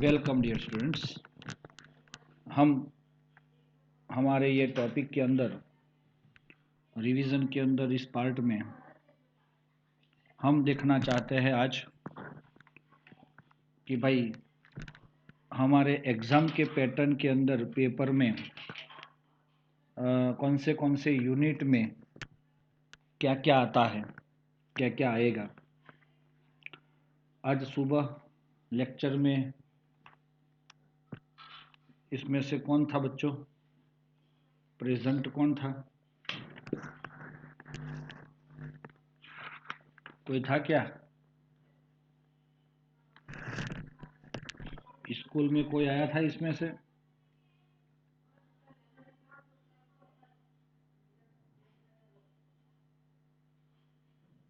Welcome dear students. हम हमारे ये टॉपिक के अंदर रिवीजन के अंदर इस पार्ट में हम देखना चाहते हैं आज कि भाई हमारे एग्ज़ाम के पैटर्न के अंदर पेपर में कौन से यूनिट में क्या क्या आता है, क्या क्या आएगा। आज सुबह लेक्चर में इसमें से कौन था बच्चों, प्रेजेंट कौन था? कोई था क्या? स्कूल में कोई आया था इसमें से?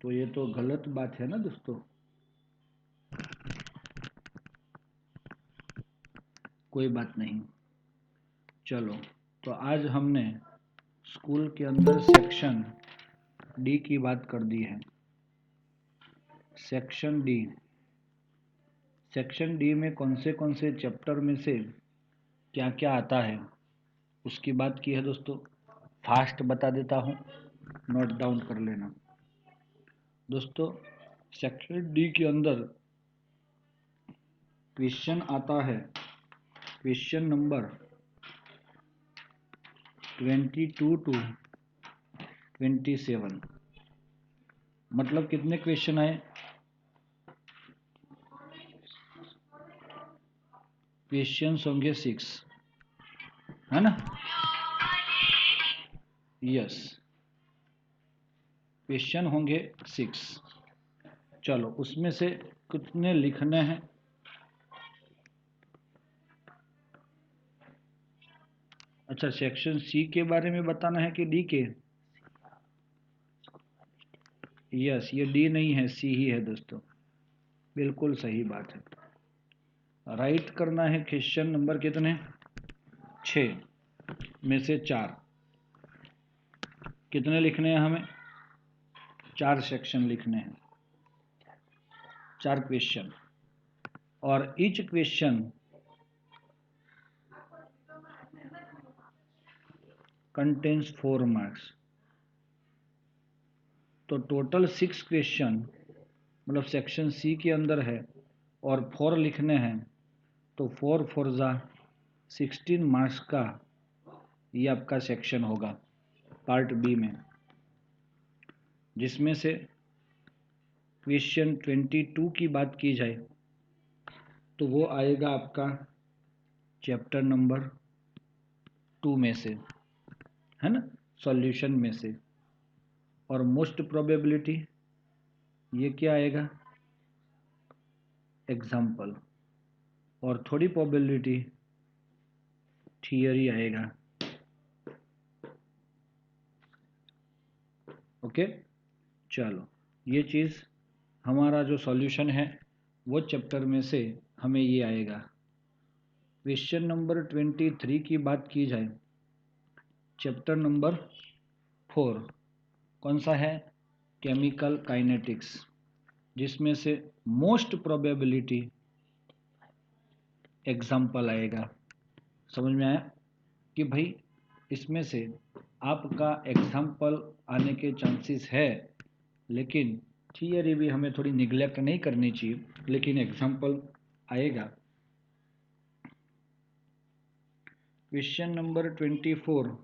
तो ये तो गलत बात है ना दोस्तों। कोई बात नहीं, चलो। तो आज हमने स्कूल के अंदर सेक्शन डी की बात कर दी है। सेक्शन डी में कौन से चैप्टर में से क्या क्या आता है उसकी बात की है दोस्तों। फास्ट बता देता हूँ, नोट डाउन कर लेना दोस्तों। सेक्शन डी के अंदर क्वेश्चन आता है, क्वेश्चन नंबर 22 टू 27। मतलब कितने क्वेश्चन आए? क्वेश्चंस होंगे 6, है ना? यस, क्वेश्चन होंगे 6। चलो, उसमें से कितने लिखने हैं? अच्छा, सेक्शन सी के बारे में बताना है कि डी के? यस, ये डी नहीं है, सी ही है दोस्तों। बिल्कुल सही बात है। राइट करना है क्वेश्चन नंबर कितने? 6 में से 4। कितने लिखने हैं हमें? 4 सेक्शन लिखने हैं, 4 क्वेश्चन। और ईच क्वेश्चन कंटेन्स 4 मार्क्स। तो टोटल 6 क्वेश्चन मतलब सेक्शन सी के अंदर है और 4 लिखने हैं, तो 4 4 जा 16 मार्क्स का ये आपका सेक्शन होगा पार्ट बी में, जिसमें से क्वेश्चन 22 की बात की जाए तो वो आएगा आपका चैप्टर नंबर 2 में से, है ना, सॉल्यूशन में से। और मोस्ट प्रोबेबिलिटी ये क्या आएगा? एग्जाम्पल। और थोड़ी प्रोबेबिलिटी थियरी आएगा। ओके, चलो। ये चीज़ हमारा जो सॉल्यूशन है वो चैप्टर में से हमें ये आएगा। क्वेश्चन नंबर 23 की बात की जाए, चैप्टर नंबर 4 कौन सा है? केमिकल काइनेटिक्स, जिसमें से मोस्ट प्रोबेबिलिटी एग्जाम्पल आएगा। समझ में आया कि भाई इसमें से आपका एग्जाम्पल आने के चांसेस है, लेकिन थियरी भी हमें थोड़ी निगलेक्ट नहीं करनी चाहिए, लेकिन एग्जाम्पल आएगा। क्वेश्चन नंबर 24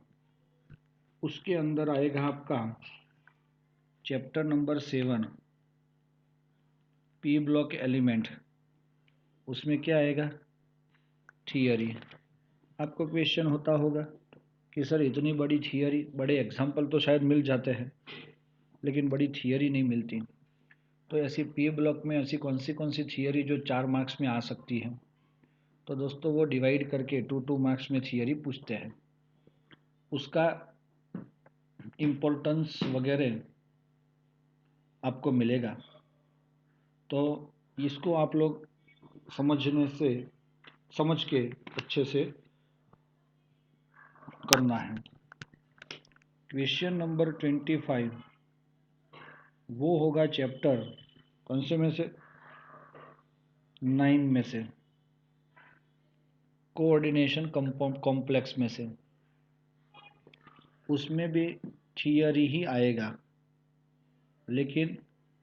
उसके अंदर आएगा आपका chapter number 7 P block element. उसमें क्या आएगा? थियरी। आपको क्वेश्चन होता होगा कि सर इतनी बड़ी थियरी, बड़े एग्जाम्पल तो शायद मिल जाते हैं लेकिन बड़ी थियरी नहीं मिलती। तो ऐसी पी ब्लॉक में ऐसी कौन सी थियरी जो 4 मार्क्स में आ सकती है? तो दोस्तों वो डिवाइड करके 2 मार्क्स में थियरी पूछते हैं। उसका इम्पोर्टेंस वगैरह आपको मिलेगा, तो इसको आप लोग समझ के अच्छे से करना है। क्वेश्चन नंबर 25 वो होगा चैप्टर कौन से में से? 9 में से। कोऑर्डिनेशन कॉम्प्लेक्स में से, उसमें भी थियरी ही आएगा, लेकिन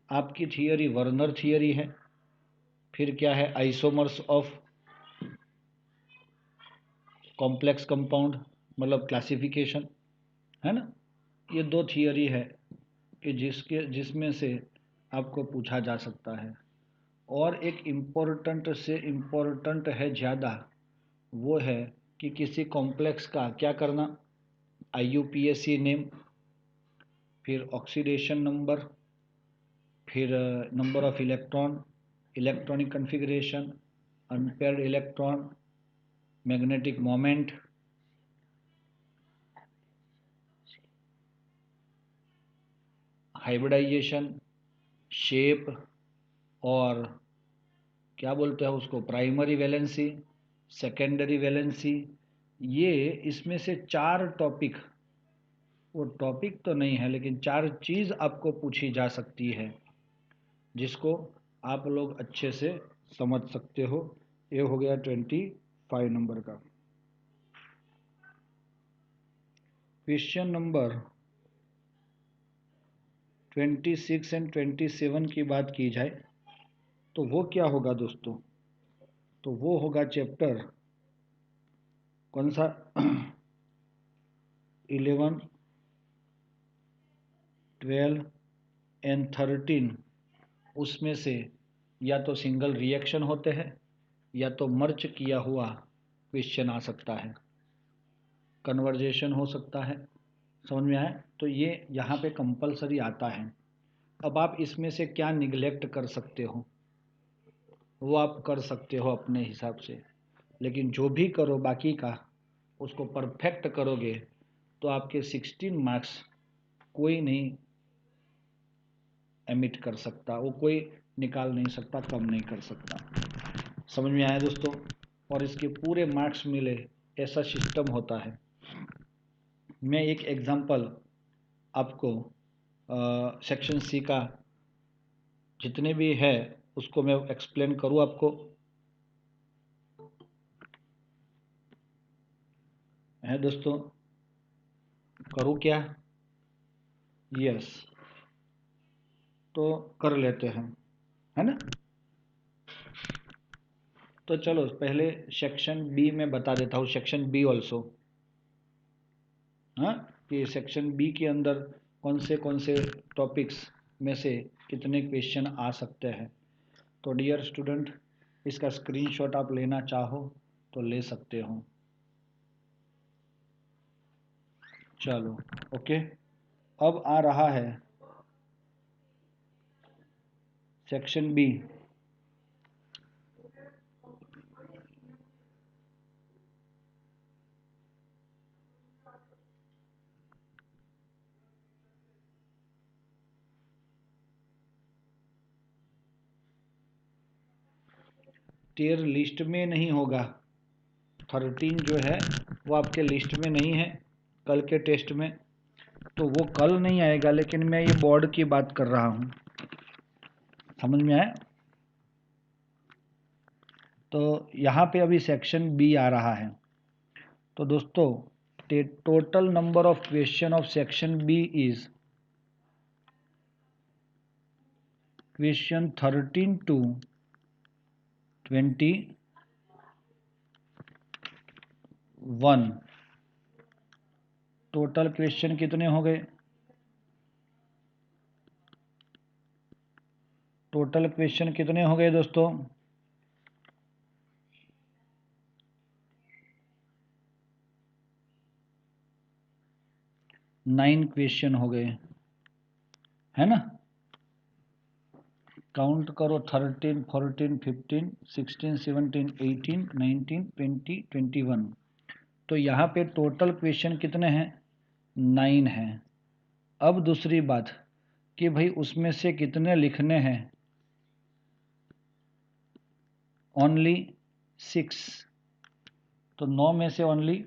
आपकी थियरी वर्नर थियरी है, फिर क्या है आइसोमर्स ऑफ कॉम्प्लेक्स कंपाउंड, मतलब क्लासिफिकेशन, है ना। ये दो थियरी है कि जिसमें से आपको पूछा जा सकता है। और एक इम्पोर्टेंट से इम्पोर्टेंट है ज़्यादा, वो है कि किसी कॉम्प्लेक्स का क्या करना, IUPAC नेम, फिर ऑक्सीडेशन नंबर, फिर number of electron, electronic configuration, unpaired electron, magnetic moment, hybridization, shape, और क्या बोलते हैं उसको प्राइमरी वैलेंसी, सेकेंडरी वैलेंसी। ये इसमें से 4 टॉपिक, वो टॉपिक तो नहीं है लेकिन 4 चीज़ आपको पूछी जा सकती है, जिसको आप लोग अच्छे से समझ सकते हो। ये हो गया 25 नंबर का क्वेश्चन। नंबर 26 एंड 27 की बात की जाए तो वो क्या होगा दोस्तों, तो वो होगा चैप्टर कौन सा 11, 12 एंड 13। उसमें से या तो सिंगल रिएक्शन होते हैं या तो मर्ज किया हुआ क्वेश्चन आ सकता है, कन्वर्जेशन हो सकता है। समझ में आया? तो ये यहाँ पे कंपलसरी आता है। अब आप इसमें से क्या निगलेक्ट कर सकते हो वो आप कर सकते हो अपने हिसाब से, लेकिन जो भी करो बाकी का उसको परफेक्ट करोगे तो आपके 16 मार्क्स कोई नहीं एमिट कर सकता, वो कोई निकाल नहीं सकता, कम नहीं कर सकता। समझ में आया दोस्तों? और इसके पूरे मार्क्स मिले ऐसा सिस्टम होता है। मैं एक एग्जांपल आपको सेक्शन सी का जितने भी है उसको मैं एक्सप्लेन करूँ आपको, है दोस्तों? करूँ क्या? यस, तो कर लेते हैं, है ना। तो चलो पहले सेक्शन बी में बता देता हूँ, सेक्शन बी ऑल्सो, हाँ, कि सेक्शन बी के अंदर कौन से टॉपिक्स में से कितने क्वेश्चन आ सकते हैं। तो डियर स्टूडेंट, इसका स्क्रीनशॉट आप लेना चाहो तो ले सकते हो। चलो ओके, अब आ रहा है सेक्शन बी। टेर लिस्ट में नहीं होगा, 13 जो है वो आपके लिस्ट में नहीं है कल के टेस्ट में, तो वो कल नहीं आएगा, लेकिन मैं ये बोर्ड की बात कर रहा हूँ। समझ में आया? तो यहाँ पे अभी सेक्शन बी आ रहा है। तो दोस्तों, total number of question of section B is question 13 to 21। Total question कितने हो गए? टोटल क्वेश्चन कितने हो गए दोस्तों? 9 क्वेश्चन हो गए, है ना। काउंट करो, 13, 14, 15, 16, 17, 18, 19, 20, 21। तो यहाँ पे टोटल क्वेश्चन कितने हैं? 9 हैं। अब दूसरी बात कि भाई उसमें से कितने लिखने हैं? ओनली 6। तो 9 में से ओनली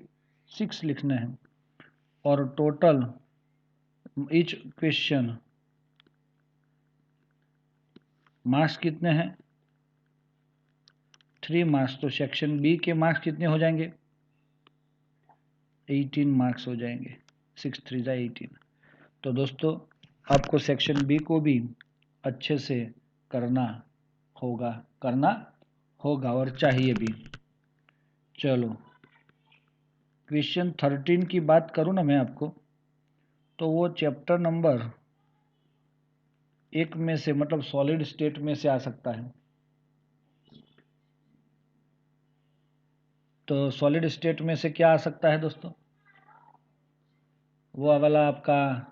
6 लिखने हैं। और टोटल ईच क्वेश्चन मार्क्स कितने हैं? 3 मार्क्स, तो सेक्शन बी के मार्क्स कितने हो जाएंगे? 18 मार्क्स हो जाएंगे। 6 3 जा 18। तो दोस्तों आपको सेक्शन बी को भी अच्छे से करना होगा और चाहिए भी। चलो क्वेश्चन 13 की बात करूँ ना मैं आपको, तो वो चैप्टर नंबर 1 में से, मतलब सॉलिड स्टेट में से आ सकता है। तो सॉलिड स्टेट में से क्या आ सकता है दोस्तों? वो वाला आपका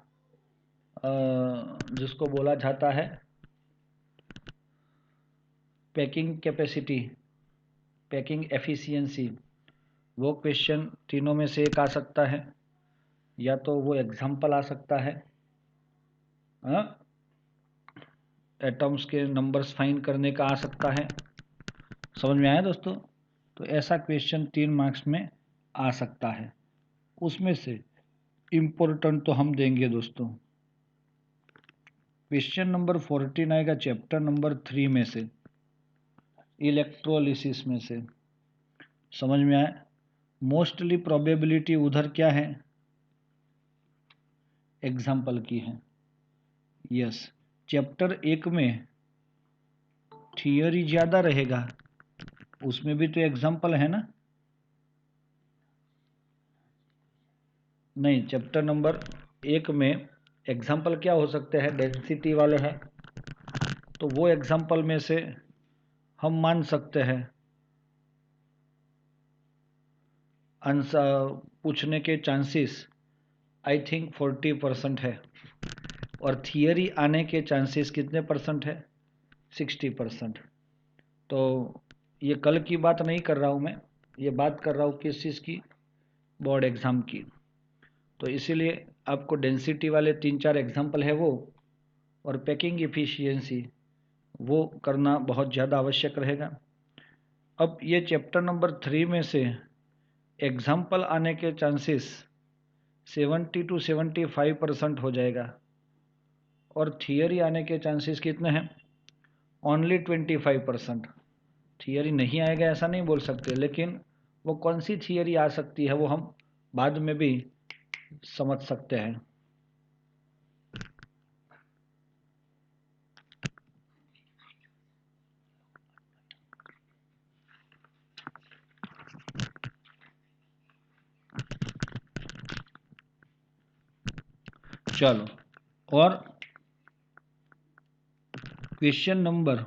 जिसको बोला जाता है पैकिंग कैपेसिटी, पैकिंग एफिशिएंसी, वो क्वेश्चन तीनों में से एक आ सकता है, या तो वो एग्जाम्पल आ सकता है, एटम्स के नंबर्स फाइंड करने का आ सकता है। समझ में आया दोस्तों? तो ऐसा क्वेश्चन 3 मार्क्स में आ सकता है। उसमें से इम्पोर्टेंट तो हम देंगे दोस्तों। क्वेश्चन नंबर 14 आएगा चैप्टर नंबर 3 में से, इलेक्ट्रोलिसिस में से। समझ में आया? मोस्टली प्रोबेबिलिटी उधर क्या है? एग्जाम्पल की है। यस, चैप्टर 1 में थियरी ज़्यादा रहेगा, उसमें भी तो एग्जाम्पल है ना? नहीं, चैप्टर नंबर 1 में एग्जाम्पल क्या हो सकते हैं? डेंसिटी वाले हैं, तो वो एग्जाम्पल में से हम मान सकते हैं आंसर पूछने के चांसेस आई थिंक 40% है, और थियरी आने के चांसेस कितने परसेंट है? 60%। तो ये कल की बात नहीं कर रहा हूँ मैं, ये बात कर रहा हूँ किस चीज़ की? बोर्ड एग्ज़ाम की। तो इसीलिए आपको डेंसिटी वाले 3-4 एग्जाम्पल है वो, और पैकिंग एफिशिएंसी वो करना बहुत ज़्यादा आवश्यक रहेगा। अब ये चैप्टर नंबर 3 में से एग्जाम्पल आने के चांसेस 70 to 75% हो जाएगा, और थियरी आने के चांसेस कितने हैं? ओनली 25%। थियरी नहीं आएगा ऐसा नहीं बोल सकते, लेकिन वो कौन सी थियरी आ सकती है वो हम बाद में भी समझ सकते हैं। चलो, और क्वेश्चन नंबर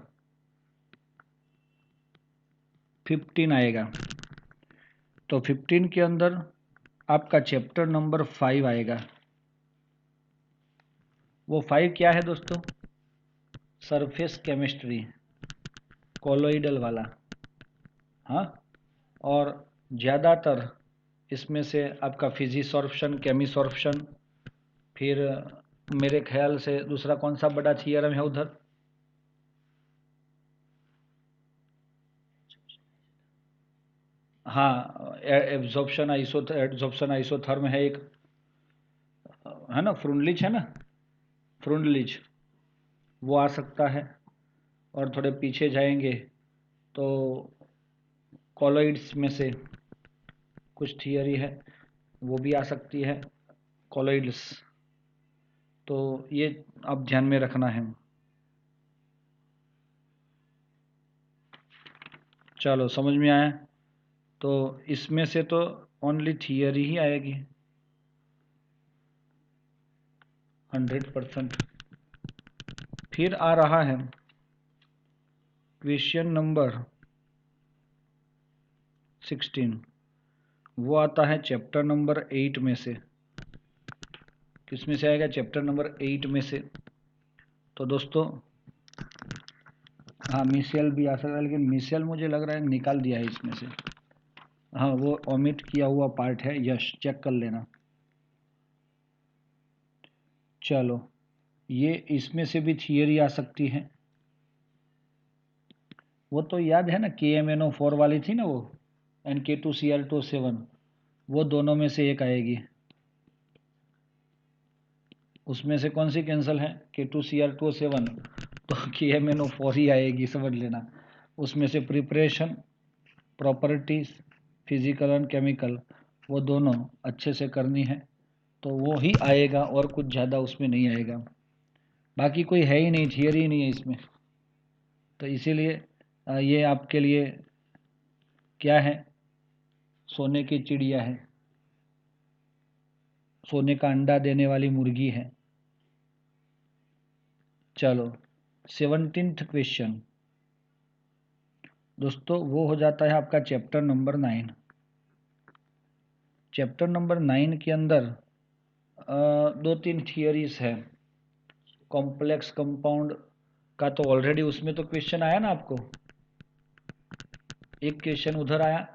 15 आएगा। तो 15 के अंदर आपका चैप्टर नंबर 5 आएगा। वो 5 क्या है दोस्तों? सरफेस केमिस्ट्री, कोलोइडल वाला। हाँ, और ज़्यादातर इसमें से आपका फिजिसॉर्प्शन, केमिसॉर्प्शन, फिर मेरे ख्याल से दूसरा कौन सा बड़ा थियरम है उधर? हाँ, एब्जॉर्प्शन आइसोथर्म है एक, है ना? फ्रुंडलिच है ना? फ्रुंडलिच, वो आ सकता है। और थोड़े पीछे जाएंगे तो कॉलोइड्स में से कुछ थियरी है, वो भी आ सकती है, कॉलोइड्स। तो ये आप ध्यान में रखना है। चलो समझ में आया? तो इसमें से तो ओनली थियरी ही आएगी 100%। फिर आ रहा है क्वेश्चन नंबर 16, वो आता है चैप्टर नंबर 8 में से। किस में से आएगा? चैप्टर नंबर 8 में से। तो दोस्तों हाँ, मिसेल भी आ सकता है, लेकिन मिसेल मुझे लग रहा है निकाल दिया है इसमें से। हाँ, वो ओमिट किया हुआ पार्ट है, यश चेक कर लेना। चलो, ये इसमें से भी थियरी आ सकती है। वो तो याद है ना, KMnO4 वाली थी ना वो, NK2Cl2O7, वो दोनों में से एक आएगी। उसमें से कौन सी कैंसिल है? K2Cl2O7, तो KMnO4 ही आएगी, समझ लेना। उसमें से preparation properties physical and chemical वो दोनों अच्छे से करनी है तो वो ही आएगा, और कुछ ज़्यादा उसमें नहीं आएगा। बाकी कोई है ही नहीं, थियरी ही नहीं है इसमें। तो इसीलिए ये आपके लिए क्या है, सोने की चिड़िया है, सोने का अंडा देने वाली मुर्गी है। चलो 17th क्वेश्चन दोस्तों, वो हो जाता है आपका चैप्टर नंबर 9। चैप्टर नंबर 9 के अंदर 2-3 थियरीज है। कॉम्प्लेक्स कंपाउंड का तो ऑलरेडी उसमें तो क्वेश्चन आया ना आपको, एक क्वेश्चन उधर आया।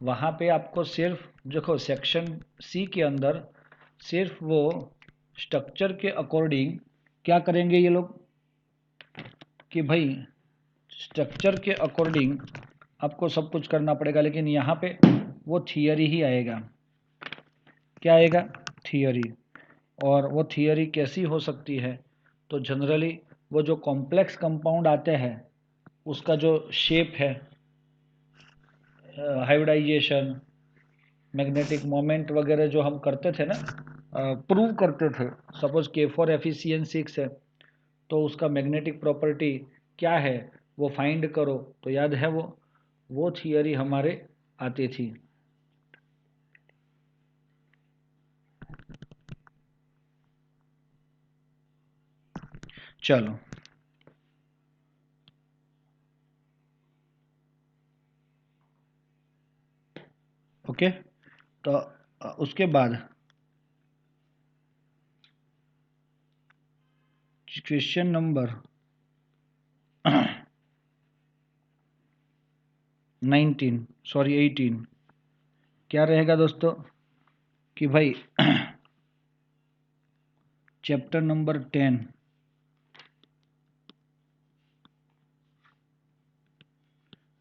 वहाँ पे आपको सिर्फ देखो सेक्शन सी के अंदर सिर्फ वो स्ट्रक्चर के अकॉर्डिंग क्या करेंगे ये लोग कि भाई स्ट्रक्चर के अकॉर्डिंग आपको सब कुछ करना पड़ेगा, लेकिन यहाँ पे वो थियरी ही आएगा। क्या आएगा? थियरी। और वो थियरी कैसी हो सकती है? तो जनरली वो जो कॉम्प्लेक्स कंपाउंड आते हैं उसका जो शेप है, हाइब्रिडाइजेशन, मैग्नेटिक मोमेंट वगैरह जो हम करते थे ना, प्रूव करते थे। सपोज K4Fe6 है तो उसका मैग्नेटिक प्रॉपर्टी क्या है वो फाइंड करो, तो याद है वो थियरी हमारे आती थी। चलो ओके, तो उसके बाद क्वेश्चन नंबर 18 क्या रहेगा दोस्तों कि भाई चैप्टर नंबर 10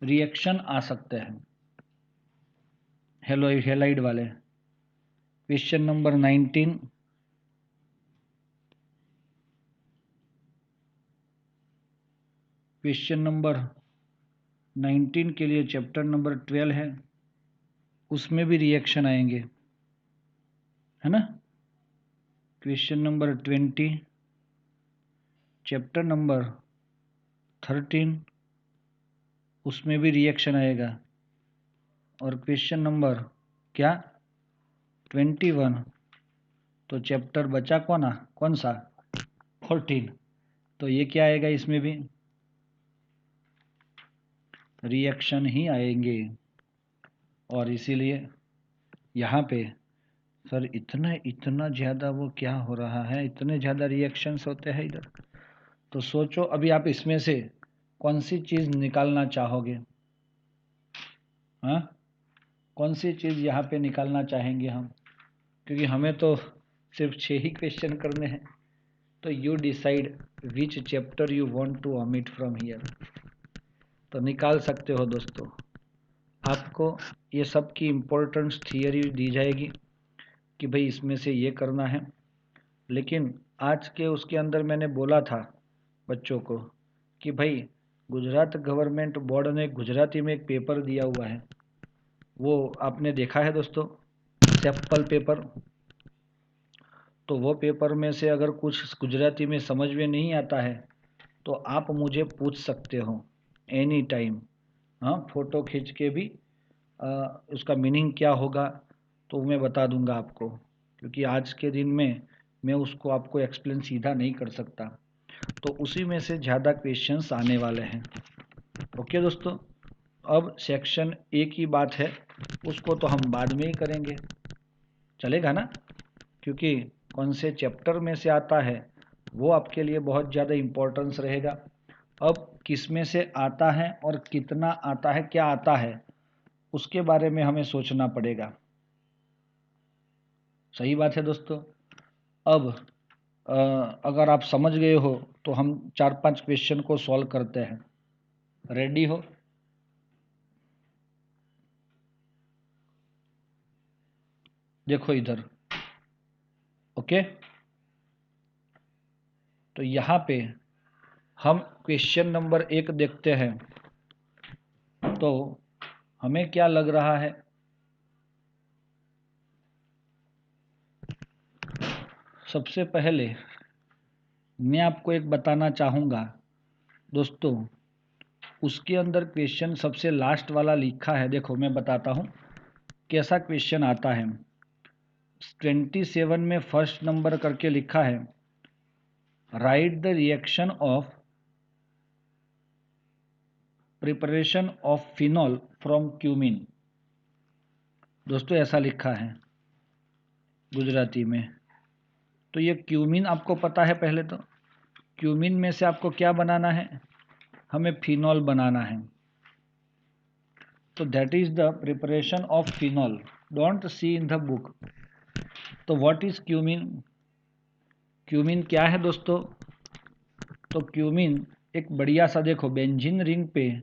रिएक्शन आ सकते हैं हेलाइड वाले। क्वेश्चन नंबर 19 क्वेश्चन नंबर 19 के लिए चैप्टर नंबर 12 है, उसमें भी रिएक्शन आएंगे, है ना। क्वेश्चन नंबर 20 चैप्टर नंबर 13 उसमें भी रिएक्शन आएगा। और क्वेश्चन नंबर क्या 21 तो चैप्टर बचा कौन सा 14, तो ये क्या आएगा, इसमें भी रिएक्शन ही आएंगे। और इसीलिए यहाँ पे सर इतना इतना ज़्यादा वो क्या हो रहा है, इतने ज़्यादा रिएक्शंस होते हैं इधर। तो सोचो अभी आप इसमें से कौन सी चीज़ निकालना चाहोगे? हाँ, कौन सी चीज़ यहाँ पे निकालना चाहेंगे हम, क्योंकि हमें तो सिर्फ 6 ही क्वेश्चन करने हैं। तो you decide which chapter you want to omit from here. तो निकाल सकते हो दोस्तों, आपको ये सब की इम्पोर्टेंस थियरी दी जाएगी कि भाई इसमें से ये करना है। लेकिन आज के उसके अंदर मैंने बोला था बच्चों को कि भाई गुजरात गवर्नमेंट बोर्ड ने गुजराती में एक पेपर दिया हुआ है, वो आपने देखा है दोस्तों, सैंपल पेपर। तो वो पेपर में से अगर कुछ गुजराती में समझ में नहीं आता है तो आप मुझे पूछ सकते हो एनी टाइम। हाँ, फ़ोटो खींच के भी उसका मीनिंग क्या होगा तो मैं बता दूंगा आपको, क्योंकि आज के दिन में मैं उसको आपको एक्सप्लेन सीधा नहीं कर सकता। तो उसी में से ज़्यादा क्वेश्चंस आने वाले हैं। ओके दोस्तों, अब सेक्शन ए की बात है, उसको तो हम बाद में ही करेंगे, चलेगा ना, क्योंकि कौन से चैप्टर में से आता है वो आपके लिए बहुत ज़्यादा इम्पोर्टेंस रहेगा। अब किस में से आता है और कितना आता है, क्या आता है, उसके बारे में हमें सोचना पड़ेगा। सही बात है दोस्तों। अब अगर आप समझ गए हो तो हम 4-5 क्वेश्चन को सॉल्व करते हैं। रेडी हो? देखो इधर, ओके। तो यहाँ पे हम क्वेश्चन नंबर 1 देखते हैं। तो हमें क्या लग रहा है? सबसे पहले मैं आपको एक बताना चाहूँगा दोस्तों, उसके अंदर क्वेश्चन सबसे लास्ट वाला लिखा है, देखो मैं बताता हूँ कैसा क्वेश्चन आता है। 27 में फर्स्ट नंबर करके लिखा है, right the reaction of preparation of phenol from cumin. दोस्तों ऐसा लिखा है गुजराती में। तो ये क्यूमिन आपको पता है, पहले तो क्यूमिन में से आपको क्या बनाना है? हमें फिनॉल बनाना है। तो that is the preparation of phenol, don't see in the book. तो व्हाट इज क्यूमिन? क्यूमिन क्या है दोस्तों? तो क्यूमिन एक बढ़िया सा, देखो बेंजीन रिंग पे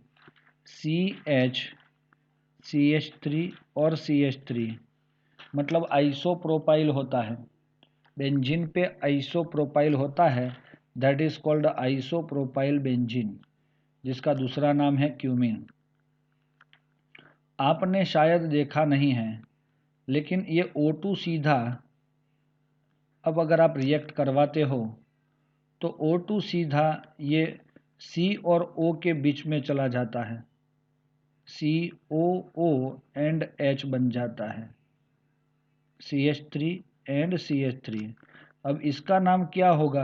CH3 और CH3 मतलब आइसोप्रोपाइल होता है। बेंजीन पे आइसोप्रोपाइल होता है, that is called isopropyl benzene, जिसका दूसरा नाम है क्यूमिन। आपने शायद देखा नहीं है, लेकिन ये O2 सीधा, अब अगर आप रिएक्ट करवाते हो तो O2 सीधा ये C और O के बीच में चला जाता है, COO एंड H बन जाता है, CH3 एंड CH3। अब इसका नाम क्या होगा?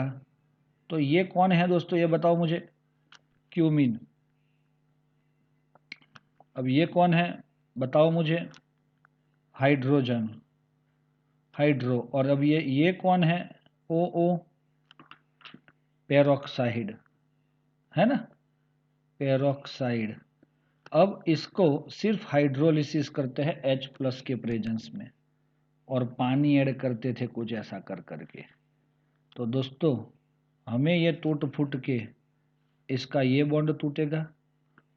तो ये कौन है दोस्तों, ये बताओ मुझे। क्यूमिन। अब ये कौन है बताओ मुझे? Hydrogen, hydro. और अब ये कौन है? OO, पेरोक्साइड, है ना, पेरोक्साइड। अब इसको सिर्फ हाइड्रोलिसिस करते हैं H+ के प्रेजेंस में, और पानी ऐड करते थे कुछ ऐसा कर करके। तो दोस्तों हमें ये टूट फूट के इसका ये बॉन्ड टूटेगा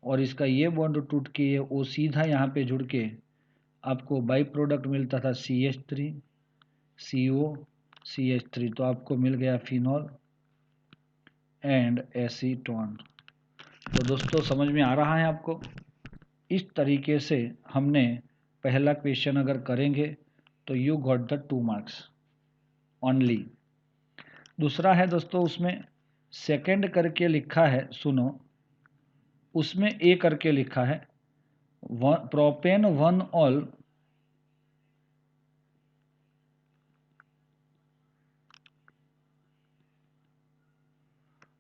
और इसका ये बॉन्ड टूट के ये O सीधा यहाँ पे जुड़ के आपको बाई प्रोडक्ट मिलता था CH3 CO CH3, तो आपको मिल गया फिनॉल एंड एसीटोन। तो दोस्तों समझ में आ रहा है आपको? इस तरीके से हमने पहला क्वेश्चन अगर करेंगे तो you got the 2 marks only. दूसरा है दोस्तों, उसमें सेकंड करके लिखा है, सुनो, उसमें ए करके लिखा है, प्रोपेन 1 ऑल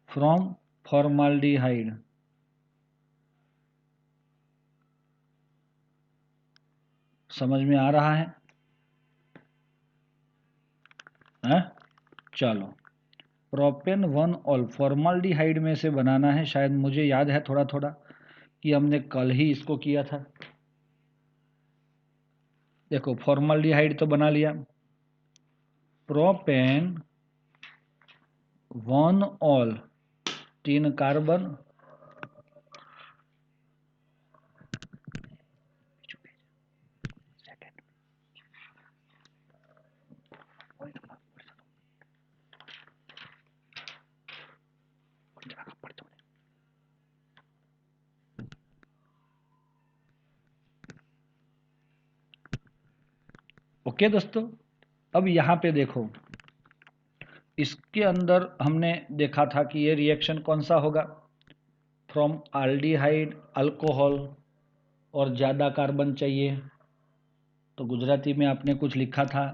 फ्रॉम फॉर्माल्डिहाइड। समझ में आ रहा है? चलो, प्रोपेन 1 ऑल फॉर्माल्डिहाइड में से बनाना है। शायद मुझे याद है थोड़ा थोड़ा कि हमने कल ही इसको किया था। देखो फॉर्माल्डिहाइड तो बना लिया, प्रोपेन 1 ऑल 3 कार्बन, ओके दोस्तों। अब यहाँ पे देखो, इसके अंदर हमने देखा था कि ये रिएक्शन कौन सा होगा, फ्रॉम आल्डिहाइड अल्कोहल, और ज़्यादा कार्बन चाहिए तो गुजराती में आपने कुछ लिखा था,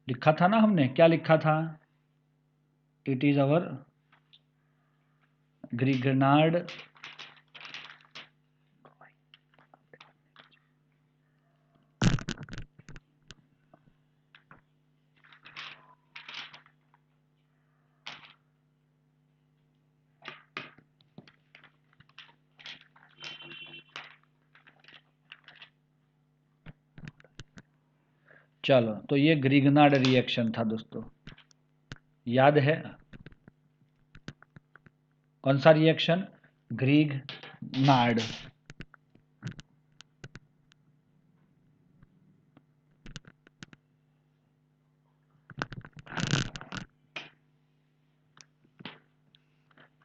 लिखा था ना हमने, क्या लिखा था? इट इज अवर ग्रिगनार्ड चलो, तो ये ग्रिगनार्ड रिएक्शन था दोस्तों, याद है? कौन सा रिएक्शन? ग्रिगनार्ड।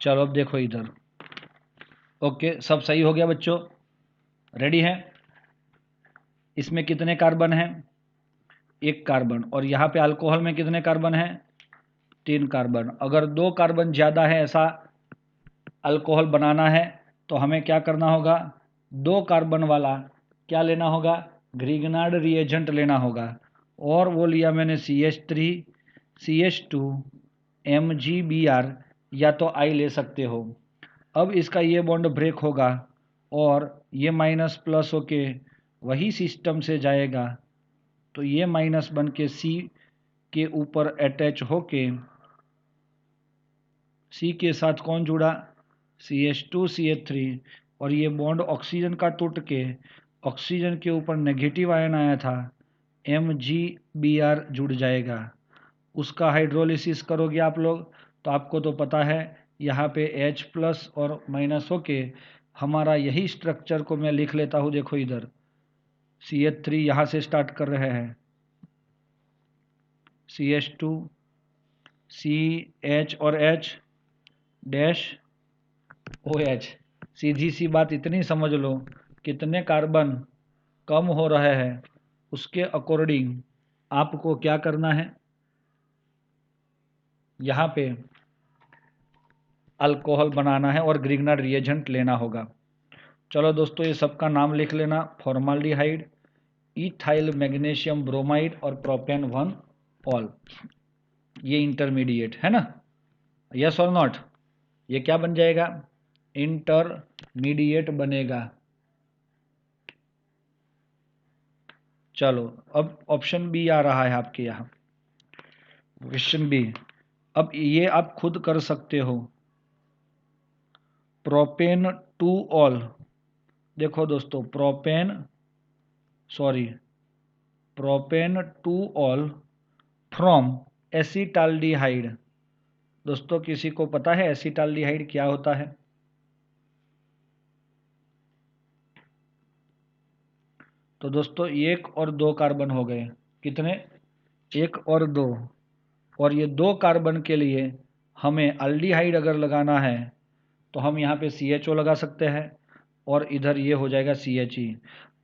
चलो अब देखो इधर। ओके, सब सही हो गया बच्चों, रेडी है? इसमें कितने कार्बन हैं? 1 कार्बन। और यहाँ पे अल्कोहल में कितने कार्बन हैं? 3 कार्बन। अगर 2 कार्बन ज़्यादा है ऐसा अल्कोहल बनाना है तो हमें क्या करना होगा? 2 कार्बन वाला क्या लेना होगा? ग्रिग्नार्ड रिएजेंट लेना होगा। और वो लिया मैंने CH3 CH2 MgBr, या तो I ले सकते हो। अब इसका ये बॉन्ड ब्रेक होगा और ये माइनस प्लस होके वही सिस्टम से जाएगा, तो ये माइनस बन के C के ऊपर अटैच होके C के साथ कौन जुड़ा? CH2 CH3। और ये बॉन्ड ऑक्सीजन का टूट के ऑक्सीजन के ऊपर नेगेटिव आयन आया था, MgBr जुड़ जाएगा। उसका हाइड्रोलिसिस करोगे आप लोग तो आपको तो पता है, यहाँ पे H प्लस और माइनस होके हमारा यही स्ट्रक्चर को मैं लिख लेता हूँ। देखो इधर CH3 यहाँ से स्टार्ट कर रहे हैं, CH2 CH और H डैश OH। सीधी सी बात इतनी समझ लो, कितने कार्बन कम हो रहे हैं उसके अकॉर्डिंग आपको क्या करना है, यहाँ पे अल्कोहल बनाना है और ग्रिग्नार्ड रिएजेंट लेना होगा। चलो दोस्तों, ये सबका नाम लिख लेना। फॉर्माल्डिहाइड, इथाइल मैग्नीशियम ब्रोमाइड और प्रोपेन 1 ऑल, ये इंटरमीडिएट है ना? यस और नॉट? ये क्या बन जाएगा? इंटरमीडिएट बनेगा। चलो अब ऑप्शन बी आ रहा है आपके यहाँ, क्वेश्चन बी। अब ये आप खुद कर सकते हो, प्रोपेन 2 ऑल। देखो दोस्तों, प्रोपेन 2 ऑल फ्रॉम एसिटाल्डिहाइड। दोस्तों किसी को पता है एसिटाल्डिहाइड क्या होता है? तो दोस्तों 1 और 2 कार्बन हो गए, कितने? 1 और 2। और ये 2 कार्बन के लिए हमें अल्डिहाइड अगर लगाना है तो हम यहाँ पे CHO लगा सकते हैं और इधर ये हो जाएगा CHE।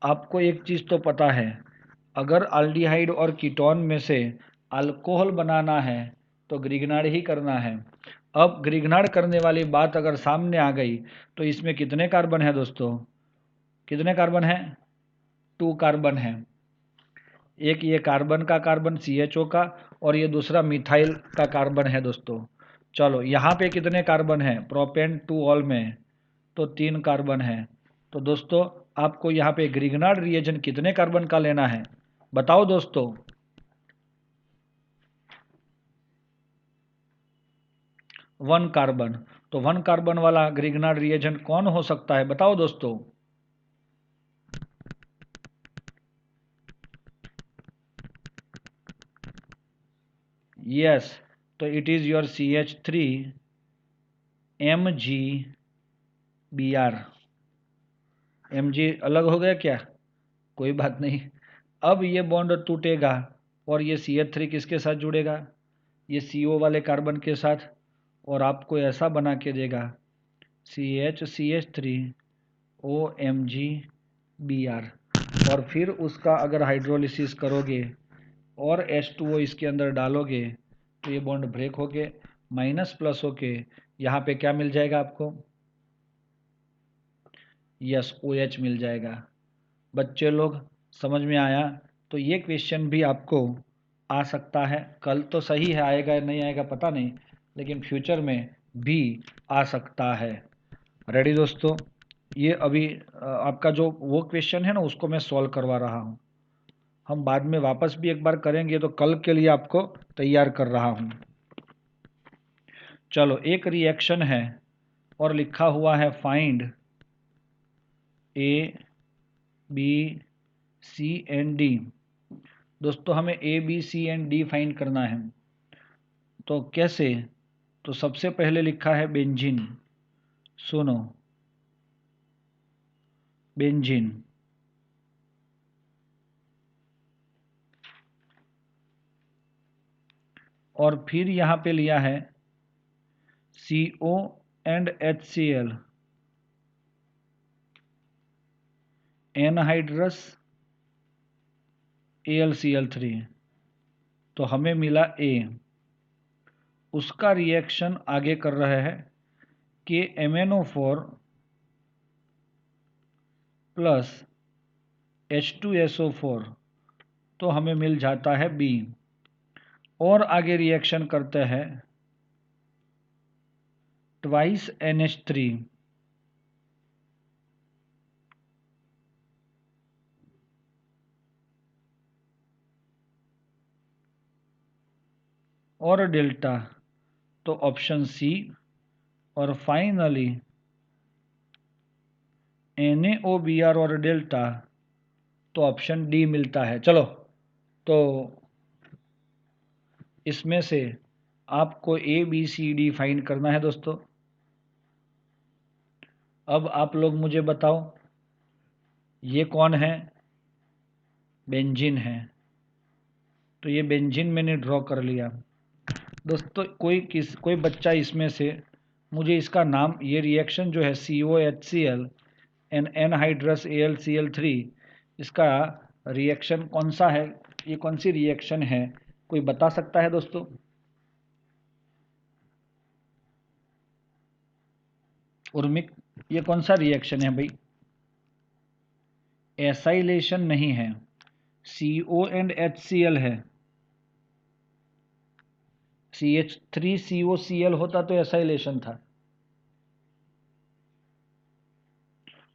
आपको एक चीज़ तो पता है, अगर अल्डिहाइड और कीटोन में से अल्कोहल बनाना है तो ग्रिग्नार्ड ही करना है। अब ग्रिग्नार्ड करने वाली बात अगर सामने आ गई तो इसमें कितने कार्बन है दोस्तों? कितने कार्बन है? 2 कार्बन है। एक ये कार्बन का कार्बन CHO का, और ये दूसरा मिथाइल का कार्बन है दोस्तों। चलो यहाँ पे कितने कार्बन है प्रोपेन 2 ऑल में? तो 3 कार्बन है। तो दोस्तों आपको यहाँ पे ग्रिग्नार्ड रिएजेंट कितने कार्बन का लेना है बताओ दोस्तों? 1 कार्बन। तो 1 कार्बन वाला ग्रिग्नार्ड रिएजेंट कौन हो सकता है बताओ दोस्तों? यस, तो it is your CH3 MgBr। Mg अलग हो गया क्या? कोई बात नहीं। अब ये बॉन्ड टूटेगा और ये CH3 किसके साथ जुड़ेगा? ये CO वाले कार्बन के साथ, और आपको ऐसा बना के देगा CH3OMgBr। और फिर उसका अगर हाइड्रोलिसिस करोगे और H2O इसके अंदर डालोगे तो ये बॉन्ड ब्रेक होके माइनस प्लस होके यहाँ पे क्या मिल जाएगा आपको? यस, OH मिल जाएगा। बच्चे लोग समझ में आया? तो ये क्वेश्चन भी आपको आ सकता है, कल तो सही है, आएगा या नहीं आएगा पता नहीं, लेकिन फ्यूचर में भी आ सकता है। रेडी दोस्तों? ये अभी आपका जो वो क्वेश्चन है ना उसको मैं सॉल्व करवा रहा हूँ। हम बाद में वापस भी एक बार करेंगे, तो कल के लिए आपको तैयार कर रहा हूँ। चलो, एक रिएक्शन है और लिखा हुआ है फाइंड ABCD। दोस्तों हमें ABCD फाइंड करना है, तो कैसे? तो सबसे पहले लिखा है बेंजीन। सुनो, बेंजीन। और फिर यहाँ पे लिया है CO and HCl anhydrous AlCl3, तो हमें मिला A। उसका रिएक्शन आगे कर रहा है कि MnO4 प्लस H2SO4, तो हमें मिल जाता है B। और आगे रिएक्शन करते हैं ट्वाइस NH3 और डेल्टा, तो ऑप्शन सी। और फाइनली NaOBr और डेल्टा, तो ऑप्शन डी मिलता है। चलो, तो इसमें से आपको ABCD फाइंड करना है दोस्तों। अब आप लोग मुझे बताओ, ये कौन है? बेंजीन है। तो ये बेंजीन मैंने ड्रॉ कर लिया दोस्तों। कोई बच्चा इसमें से मुझे इसका नाम, ये रिएक्शन जो है COHCl एनहाइड्रस AlCl3, इसका रिएक्शन कौन सा है, ये कौन सी रिएक्शन है, कोई बता सकता है दोस्तों? उर्मिक, ये कौन सा रिएक्शन है भाई? एसाइलेशन नहीं है, CO एंड HCl है। CH3COCl होता तो एसाइलेशन था,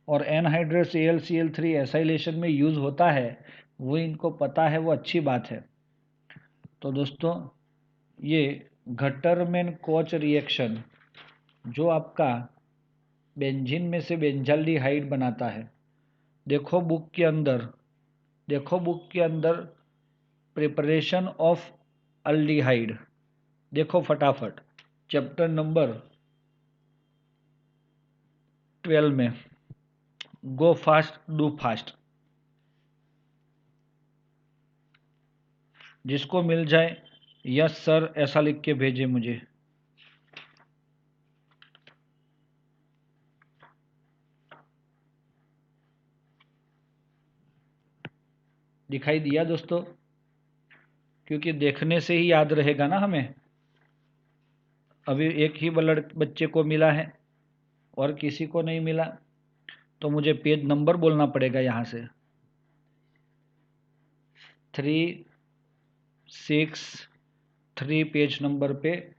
और एनहाइड्रस AlCl3 एसाइलेशन में यूज होता है, वो इनको पता है, वो अच्छी बात है। तो दोस्तों, ये गटरमैन कोच रिएक्शन जो आपका बेंजीन में से बेंजाल्डिहाइड बनाता है, देखो बुक के अंदर, प्रिपरेशन ऑफ अल्डिहाइड, देखो फटाफट चैप्टर नंबर 12 में, गो फास्ट डू फास्ट। जिसको मिल जाए यस सर ऐसा लिख के भेजे मुझे। दिखाई दिया दोस्तों? क्योंकि देखने से ही याद रहेगा ना हमें। अभी एक ही बच्चे को मिला है और किसी को नहीं मिला, तो मुझे पेज नंबर बोलना पड़ेगा यहाँ से। 363 पेज नंबर पे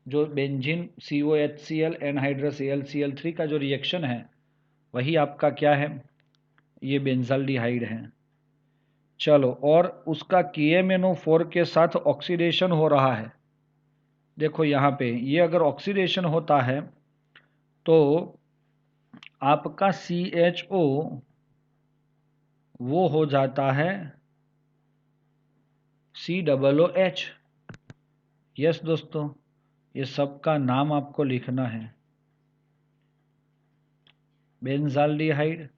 जो बेंजीन COHCl एनहाइड्रस AlCl3 का जो रिएक्शन है, वही आपका क्या है? ये बेंजाल्डिहाइड है। चलो, और उसका KMnO4 के साथ ऑक्सीडेशन हो रहा है। देखो यहाँ पे, ये अगर ऑक्सीडेशन होता है तो आपका CHO वो हो जाता है COOH। यस दोस्तों, ये सबका नाम आपको लिखना है, benzaldehyde,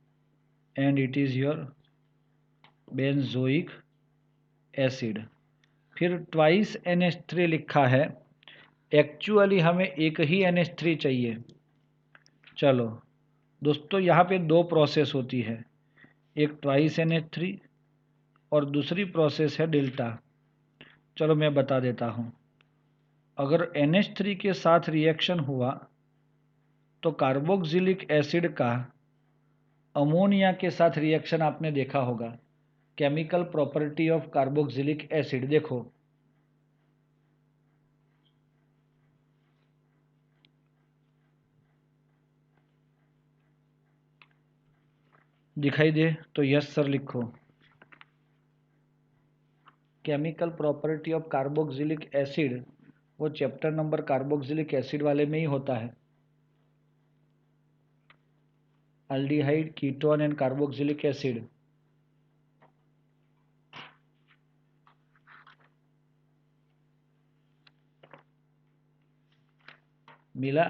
and it is your benzoic acid. फिर ट्वाइस NH3 लिखा है, एक्चुअली हमें एक ही NH3 चाहिए। चलो दोस्तों, यहाँ पे दो प्रोसेस होती है, एक ट्वाइस NH3 और दूसरी प्रोसेस है डेल्टा। चलो मैं बता देता हूँ। अगर NH3 के साथ रिएक्शन हुआ तो कार्बोक्सिलिक एसिड का अमोनिया के साथ रिएक्शन आपने देखा होगा। Chemical property of carboxylic acid देखो, दिखाई दे तो यस सर लिखो। Chemical property of carboxylic acid वो चैप्टर नंबर कार्बोक्सिलिक एसिड वाले में ही होता है। Aldehyde, ketone and carboxylic acid. मिला?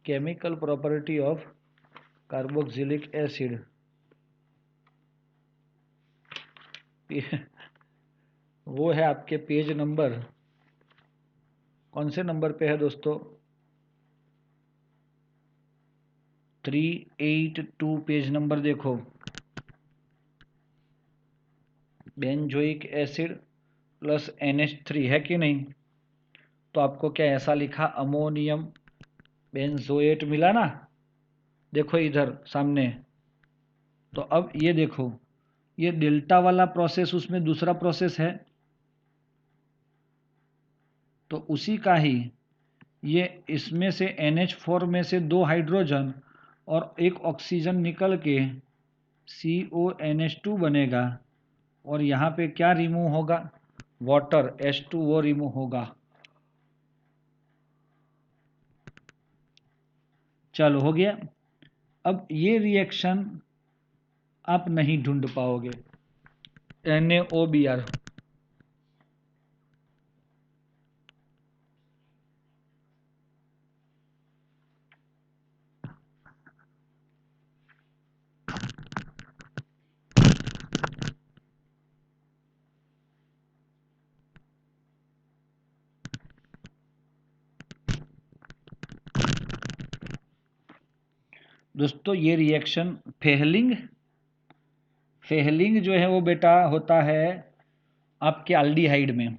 Chemical property of carboxylic acid, वो है आपके पेज नंबर कौन से नंबर पे है दोस्तों? 382 पेज नंबर देखो। बेंजोइक एसिड प्लस NH3 है कि नहीं? तो आपको क्या ऐसा लिखा, अमोनियम बेंजोएट मिला ना, देखो इधर सामने। तो अब ये देखो, ये डेल्टा वाला प्रोसेस उसमें दूसरा प्रोसेस है, तो उसी का ही ये इसमें से NH4 में से 2 हाइड्रोजन और 1 ऑक्सीजन निकल के CONH2 बनेगा, और यहाँ पे क्या रिमूव होगा? वाटर H2O रिमूव होगा। चलो हो गया। अब ये रिएक्शन आप नहीं ढूंढ पाओगे, NaOBr। दोस्तों ये रिएक्शन फेहलिंग जो है वो बेटा होता है आपके एल्डिहाइड में,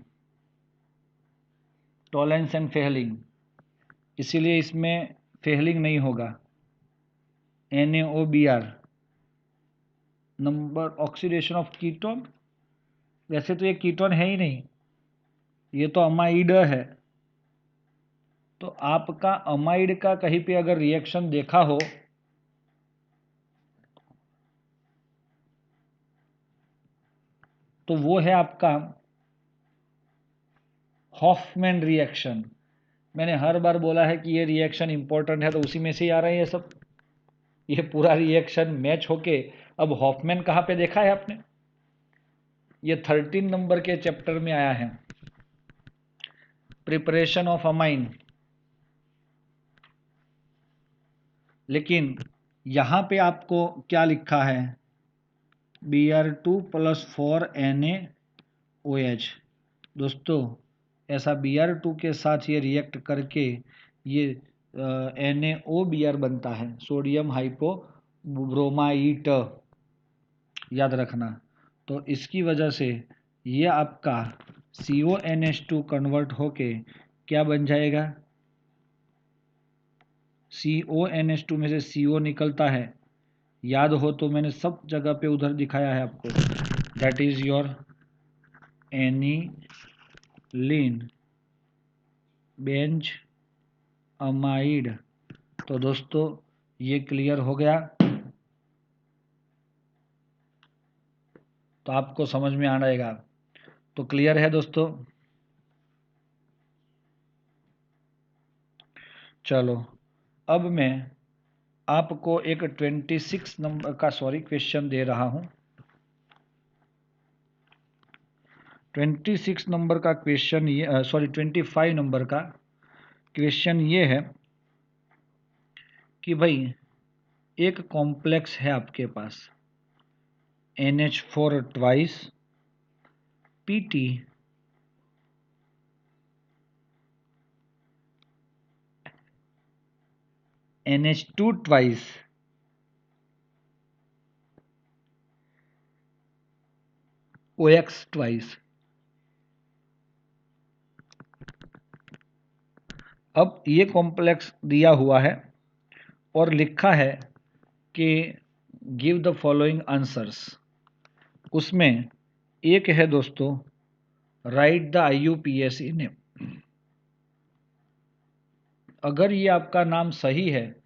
टॉलेंस एंड फेहलिंग, इसीलिए इसमें फेहलिंग नहीं होगा। NaOBr number oxidation of ketone, वैसे तो ये कीटोन है ही नहीं, ये तो अमाइड है। तो आपका अमाइड का कहीं पे अगर रिएक्शन देखा हो तो वो है आपका हॉफमैन रिएक्शन। मैंने हर बार बोला है कि ये रिएक्शन इंपॉर्टेंट है, तो उसी में से ही आ रहा है ये सब। ये पूरा रिएक्शन मैच होके अब हॉफमैन कहाँ पे देखा है आपने? ये 13 नंबर के चैप्टर में आया है, प्रिपरेशन ऑफ अमाइन। लेकिन यहाँ पे आपको क्या लिखा है? Br2 + 4 NaOH। दोस्तों ऐसा Br2 के साथ ये रिएक्ट करके ये NaOBr बनता है, सोडियम हाइपोब्रोमाइट, याद रखना। तो इसकी वजह से ये आपका CONH2 कन्वर्ट होके क्या बन जाएगा? CONH2 में से CO निकलता है, याद हो तो मैंने सब जगह पे उधर दिखाया है आपको, that is your aniline Benz amide. तो दोस्तों ये क्लियर हो गया, तो आपको समझ में आ जाएगा। तो क्लियर है दोस्तों? चलो अब मैं आपको एक 26 नंबर का क्वेश्चन दे रहा हूं। 26 नंबर का क्वेश्चन ये 25 नंबर का क्वेश्चन ये है कि भाई एक कॉम्प्लेक्स है आपके पास NH4 twice PT NH2 twice OX twice. अब ये कॉम्प्लेक्स दिया हुआ है और लिखा है कि गिव द फॉलोइंग आंसर्स। उसमें एक है दोस्तों राइट द IUPAC नेम। अगर ये आपका नाम सही है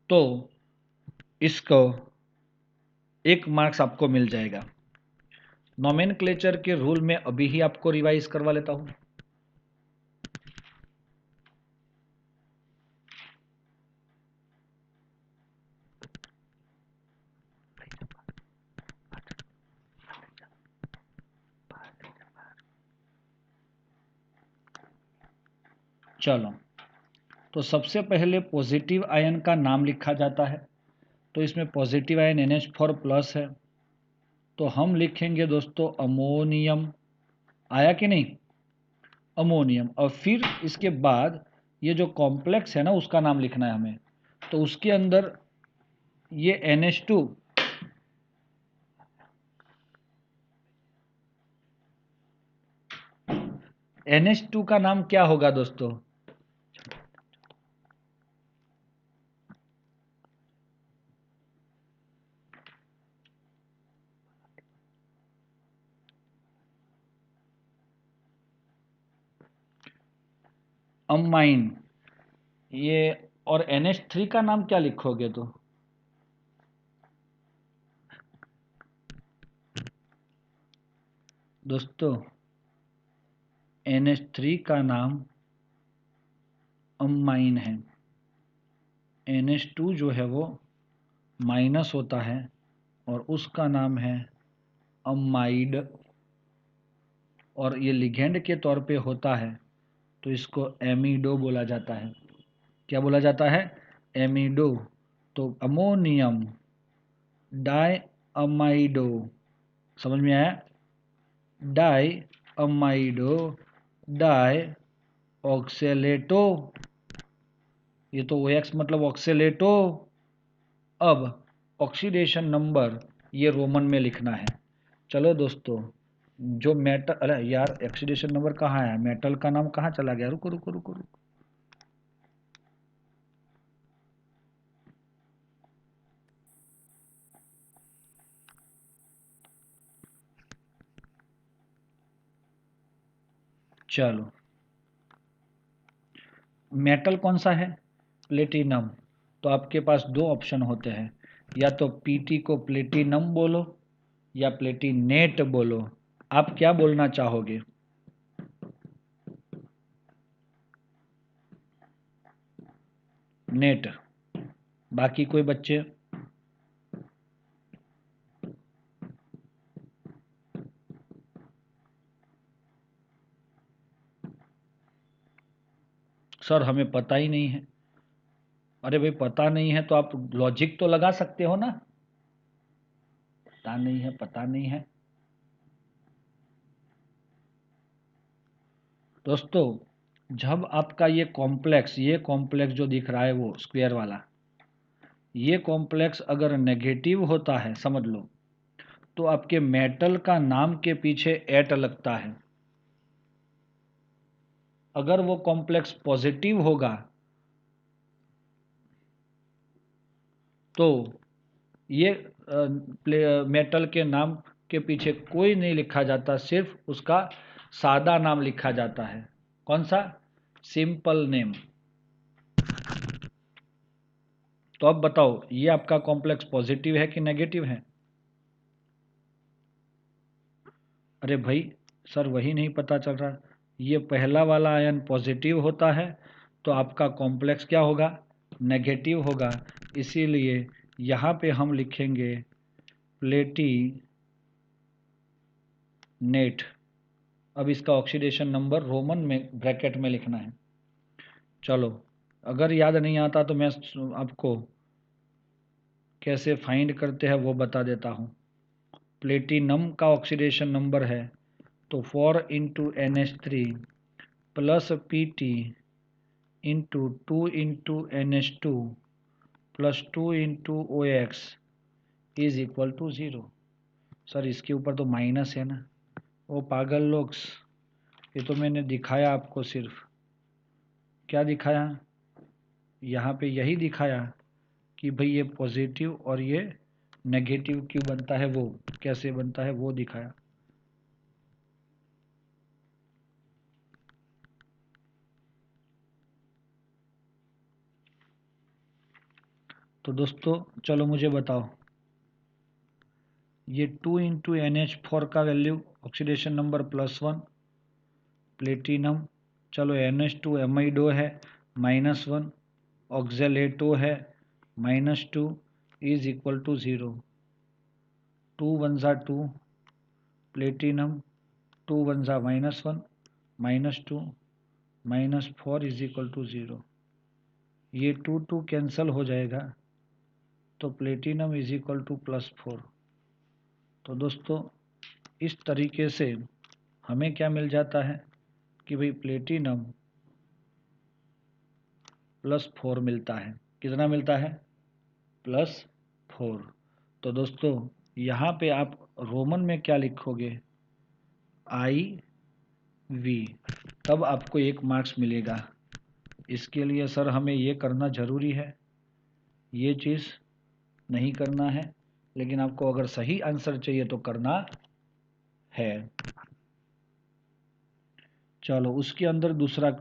तो इसको 1 मार्क्स आपको मिल जाएगा। नोमेनक्लेचर के रूल में अभी ही आपको रिवाइज करवा लेता हूं। चलो तो सबसे पहले पॉजिटिव आयन का नाम लिखा जाता है, तो इसमें पॉजिटिव आयन NH4 प्लस है, तो हम लिखेंगे दोस्तों अमोनियम आया कि नहीं, अमोनियम। और फिर इसके बाद ये जो कॉम्प्लेक्स है ना उसका नाम लिखना है हमें, तो उसके अंदर ये NH2 NH2 का नाम क्या होगा दोस्तों? अमाइन। ये और NH3 का नाम क्या लिखोगे तो? दोस्तों NH3 का नाम अमाइन है। NH2 जो है वो माइनस होता है और उसका नाम है अमाइड, और ये लिगेंड के तौर पे होता है तो इसको एमिडो बोला जाता है। क्या बोला जाता है? एमिडो। तो अमोनियम डाई अमाइडो, समझ में आया? डाई अमाइडो डाई ऑक्सेलेटो, ये तो OX मतलब ऑक्सेलेटो। अब ऑक्सीडेशन नंबर ये रोमन में लिखना है। चलो दोस्तों, जो मेटल, अरे यार ऑक्सीडेशन नंबर कहाँ है? मेटल का नाम कहाँ चला गया? रुको रुको रुको रुको। चलो, मेटल कौन सा है? प्लेटिनम। तो आपके पास दो ऑप्शन होते हैं, या तो पीटी को प्लेटिनम बोलो या प्लेटिनेट बोलो। आप क्या बोलना चाहोगे? नेट। बाकी कोई बच्चे? सर हमें पता ही नहीं है। अरे भाई पता नहीं है तो आप लॉजिक तो लगा सकते हो ना। पता नहीं है, पता नहीं है। दोस्तों जब आपका ये कॉम्प्लेक्स जो दिख रहा है वो स्क्वायर वाला, ये कॉम्प्लेक्स अगर नेगेटिव होता है समझ लो, तो आपके मेटल का नाम के पीछे एट लगता है। अगर वो कॉम्प्लेक्स पॉजिटिव होगा तो ये मेटल के नाम के पीछे कोई नहीं लिखा जाता, सिर्फ उसका सादा नाम लिखा जाता है। कौन सा? Simple name. तो अब बताओ ये आपका कॉम्प्लेक्स पॉजिटिव है कि नेगेटिव है? अरे भाई सर वही नहीं पता चल रहा। ये पहला वाला आयन पॉजिटिव होता है तो आपका कॉम्प्लेक्स क्या होगा? नेगेटिव होगा। इसीलिए यहाँ पे हम लिखेंगे प्लेटिनेट। अब इसका ऑक्सीडेशन नंबर रोमन में ब्रैकेट में लिखना है। चलो, अगर याद नहीं आता तो मैं आपको कैसे फाइंड करते हैं वो बता देता हूँ। प्लेटिनम का ऑक्सीडेशन नंबर है तो 4 into NH3 plus PT into 2 into NH2 plus 2 into OX is equal to 0। Sir इसके ऊपर तो माइनस है ना। ओ पागल लोग, ये तो मैंने दिखाया आपको सिर्फ। क्या दिखाया? यहाँ पे यही दिखाया कि भाई ये पॉजिटिव और ये नेगेटिव क्यों बनता है, वो कैसे बनता है वो दिखाया। तो दोस्तों चलो मुझे बताओ, ये 2 इंटू NH4 का वैल्यू ऑक्सीडेशन नंबर +1 प्लेटिनम। चलो NH2 एमाइडो है -1, ऑक्जेलेटो है -2 इज इक्वल टू 0। 2 वन ज़ा 2 प्लेटिनम, 2 वन ज़ा -1 -2 -4 इज इक्वल टू 0। ये 2 2 कैंसिल हो जाएगा तो प्लेटिनम इज इक्वल टू +4। तो दोस्तों इस तरीके से हमें क्या मिल जाता है कि भाई प्लेटिनम +4 मिलता है। कितना मिलता है? +4। तो दोस्तों यहाँ पे आप रोमन में क्या लिखोगे? IV। तब आपको 1 मार्क्स मिलेगा। इसके लिए सर हमें ये करना ज़रूरी है, ये चीज़ नहीं करना है, लेकिन आपको अगर सही आंसर चाहिए तो करना है। चलो उसके अंदर दूसरा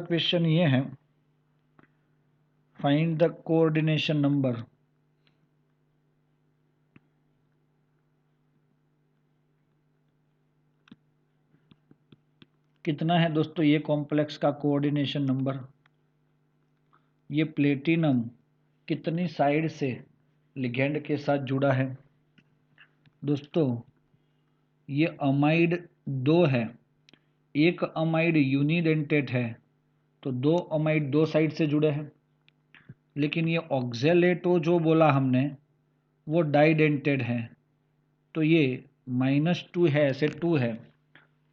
क्वेश्चन ये है, फाइंड द कोऑर्डिनेशन नंबर। कितना है दोस्तों ये कॉम्प्लेक्स का कोऑर्डिनेशन नंबर? ये प्लेटिनम कितनी साइड से लिगेंड के साथ जुड़ा है? दोस्तों ये अमाइड 2 है, एक अमाइड यूनिडेंटेट है, तो 2 अमाइड 2 साइड से जुड़े हैं। लेकिन ये ऑक्जेलेटो जो बोला हमने वो डाइडेंटेड है, तो ये -2 है, ऐसे 2 है,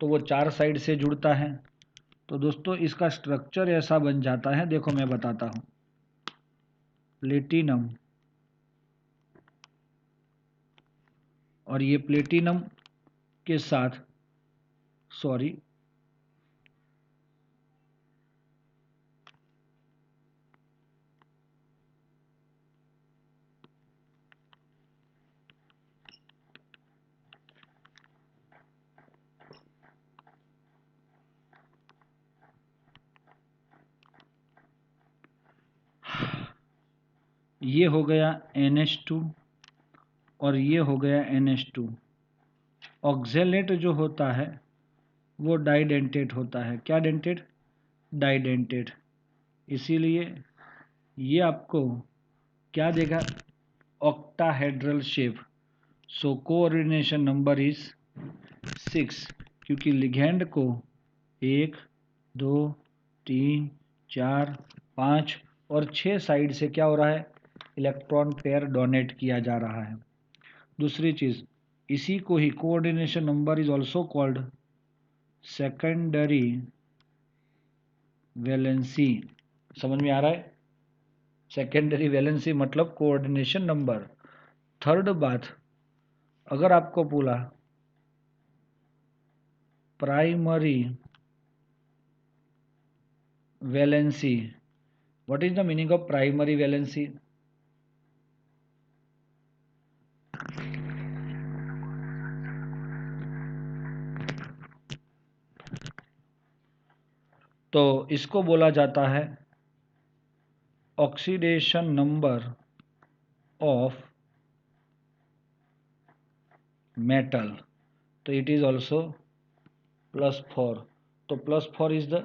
तो वो 4 साइड से जुड़ता है। तो दोस्तों इसका स्ट्रक्चर ऐसा बन जाता है, देखो मैं बताता हूँ। प्लेटिनम, और ये प्लेटिनम के साथ, सॉरी, ये हो गया NH2 और ये हो गया NH2। ऑक्जेलेट जो होता है वो डाइडेंटेट होता है। क्या डेंटेड? डाइडेंटेड। इसीलिए ये आपको क्या देगा? Octahedral shape. So coordination number is 6, क्योंकि लिगेंड को 1 2 3 4 5 और 6 साइड से क्या हो रहा है? इलेक्ट्रॉन पेयर डोनेट किया जा रहा है। दूसरी चीज़, इसी को ही coordination number is also called secondary valency. समझ में आ रहा है? सेकेंडरी वैलेंसी मतलब कोऑर्डिनेशन नंबर। थर्ड बात, अगर आपको बोला primary valency, what is the meaning of primary valency? तो इसको बोला जाता है ऑक्सीडेशन नंबर ऑफ मेटल, तो इट इज ऑल्सो +4। तो +4 इज द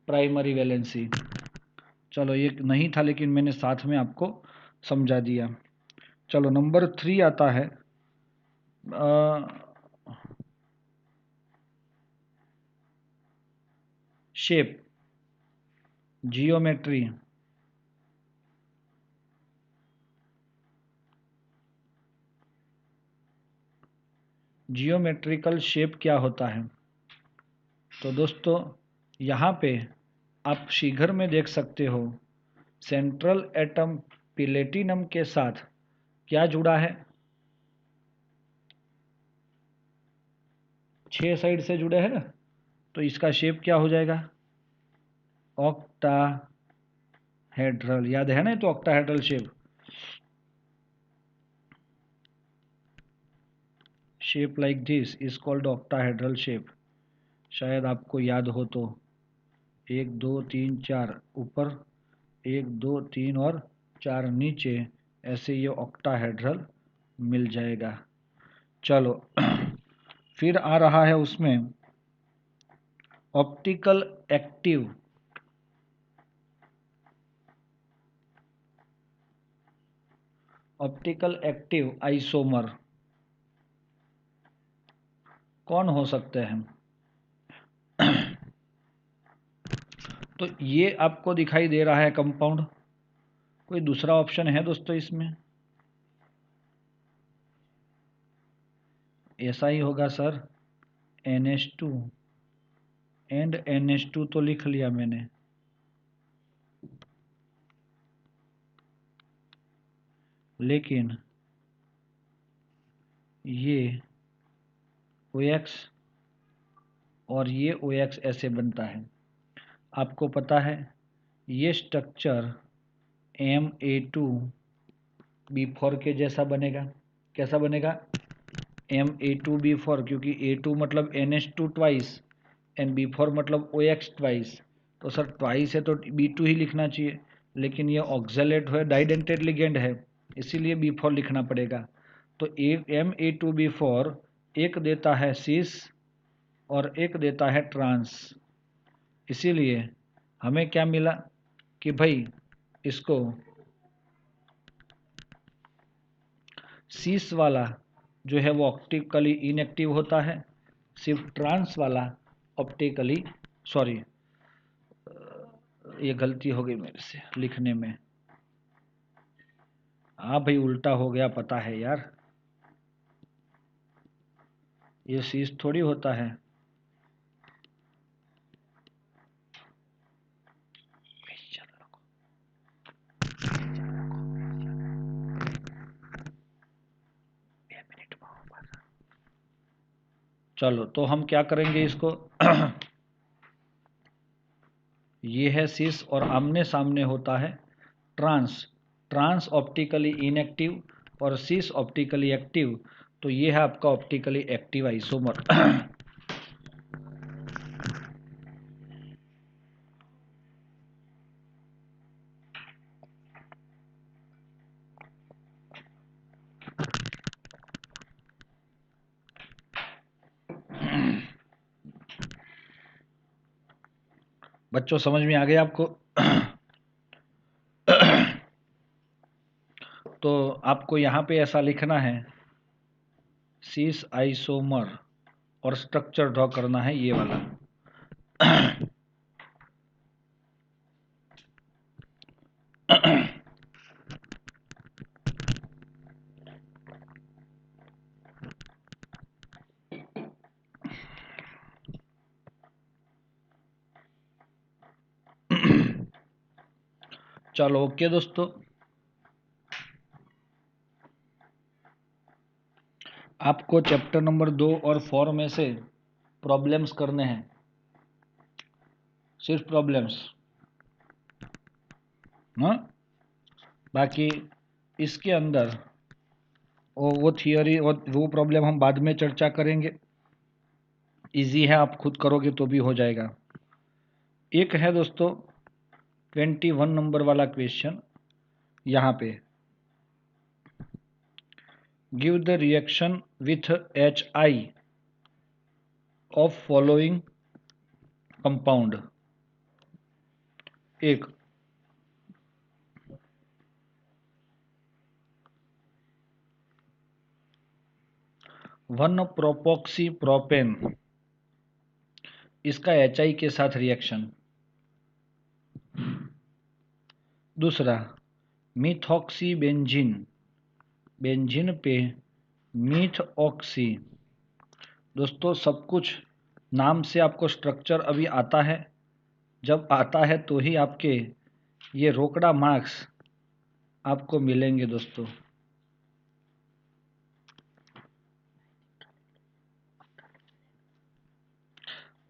प्राइमरी वैलेंसी। चलो ये नहीं था, लेकिन मैंने साथ में आपको समझा दिया। चलो नंबर 3 आता है शेप, जियोमेट्री। जियोमेट्रिकल शेप क्या होता है? तो दोस्तों यहाँ पे आप शीघ्र में देख सकते हो, सेंट्रल एटम प्लेटिनम के साथ क्या जुड़ा है? 6 साइड से जुड़े हैं ना, तो इसका शेप क्या हो जाएगा? ऑक्टाहेड्रल। याद है ना? तो octahedral shape like this is called octahedral shape. शायद आपको याद हो तो 1 2 3 4 ऊपर, 1 2 3 और 4 नीचे, ऐसे ये ऑक्टाहेड्रल मिल जाएगा। चलो फिर आ रहा है उसमें optical active. Optical active isomer कौन हो सकते हैं? तो ये आपको दिखाई दे रहा है कंपाउंड। कोई दूसरा ऑप्शन है दोस्तों इसमें? ऐसा ही होगा सर, NH2 एंड NH2 तो लिख लिया मैंने, लेकिन ये OX और ये OX ऐसे बनता है। आपको पता है ये स्ट्रक्चर Ma2B4 के जैसा बनेगा। कैसा बनेगा? Ma2B4, क्योंकि A2 मतलब NH2 ट्वाइस एंड B4 मतलब OX ट्वाइस। तो सर ट्वाइस है तो B2 ही लिखना चाहिए, लेकिन ये ऑक्जेलेट है, डाइडेंटेड लिगेंड है, इसीलिए B4 लिखना पड़ेगा। तो Ma2B4 एक देता है सिस और एक देता है ट्रांस। इसीलिए हमें क्या मिला कि भाई इसको सिस वाला जो है वो ऑप्टिकली इनएक्टिव होता है, सिर्फ ट्रांस वाला ऑप्टिकली, सॉरी ये गलती हो गई मेरे से लिखने में। हाँ भाई उल्टा हो गया, पता है यार, ये सिस थोड़ी होता है। चलो तो हम क्या करेंगे इसको ये है सिस और आमने सामने होता है ट्रांस। ट्रांस ऑप्टिकली इनएक्टिव और सिस ऑप्टिकली एक्टिव, तो ये है आपका ऑप्टिकली एक्टिव आइसोमर। बच्चों समझ में आ गया आपको? तो आपको यहाँ पे ऐसा लिखना है सिस आइसोमर और स्ट्रक्चर ड्रॉ करना है ये वाला। चलो ओके दोस्तों, आपको चैप्टर नंबर 2 और 4 में से प्रॉब्लम्स करने हैं, सिर्फ प्रॉब्लम्स। हाँ, बाकी इसके अंदर वो थियोरी और वो प्रॉब्लम हम बाद में चर्चा करेंगे। इजी है, आप खुद करोगे तो भी हो जाएगा। एक है दोस्तों 21 नंबर वाला क्वेश्चन, यहाँ पे give the reaction with HI of following compound. एक 1-प्रोपोक्सी प्रोपेन, इसका HI के साथ रिएक्शन। दूसरा मिथॉक्सी बेंजीन, बेंजीन पे मीथ ऑक्सी। दोस्तों सब कुछ नाम से आपको स्ट्रक्चर अभी आता है, जब आता है तो ही आपके ये रोकड़ा मार्क्स आपको मिलेंगे दोस्तों।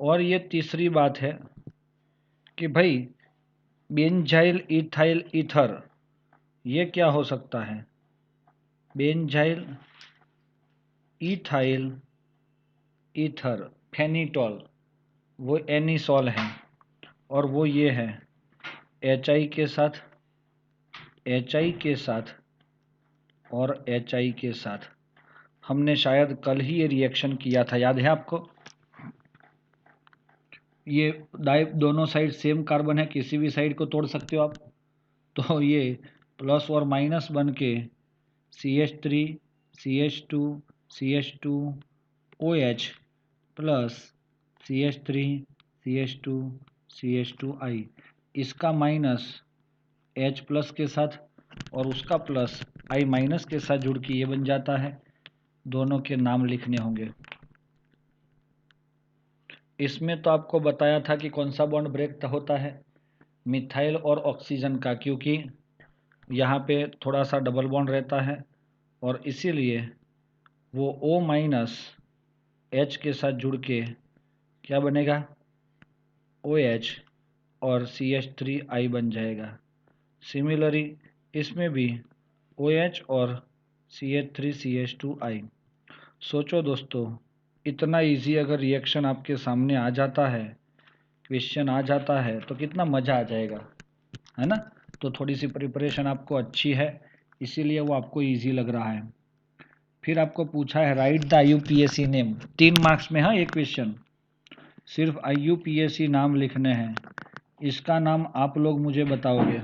और ये तीसरी बात है कि भाई बेंजाइल इथाइल ईथर, ये क्या हो सकता है? बेंजाइल इथाइल ईथर फेनिटॉल, वो एनिसॉल है और वो ये है HI के साथ, HI के साथ और HI के साथ। हमने शायद कल ही ये रिएक्शन किया था, याद है आपको? ये दोनों साइड सेम कार्बन है, किसी भी साइड को तोड़ सकते हो आप। तो ये प्लस और माइनस बन के CH3 CH2 CH2 OH plus CH3 CH2 CH2I, इसका माइनस H प्लस के साथ और उसका प्लस I माइनस के साथ जुड़ के ये बन जाता है दोनों के नाम लिखने होंगे। इसमें तो आपको बताया था कि कौन सा बॉन्ड ब्रेक होता है, मिथाइल और ऑक्सीजन का, क्योंकि यहाँ पे थोड़ा सा डबल बॉन्ड रहता है और इसीलिए वो O- H के साथ जुड़ के क्या बनेगा, OH और CH3I बन जाएगा। सिमिलरली इसमें भी OH और CH3CH2I। सोचो दोस्तों, इतना इजी अगर रिएक्शन आपके सामने आ जाता है, क्वेश्चन आ जाता है, तो कितना मज़ा आ जाएगा, है ना। तो थोड़ी सी प्रिपरेशन आपको अच्छी है, इसीलिए वो आपको इजी लग रहा है। फिर आपको पूछा है right the IUPAC name, 3 marks में। हाँ, एक क्वेश्चन सिर्फ IUPAC नाम लिखने हैं। इसका नाम आप लोग मुझे बताओगे।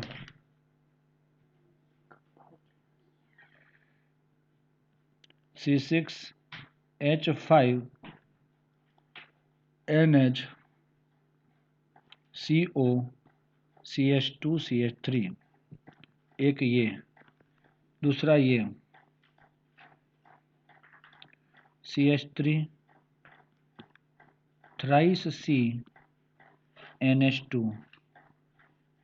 C6H5NH, CO, CH2CH3, एक ये, दूसरा ये CH3 थ्राइस CNH2,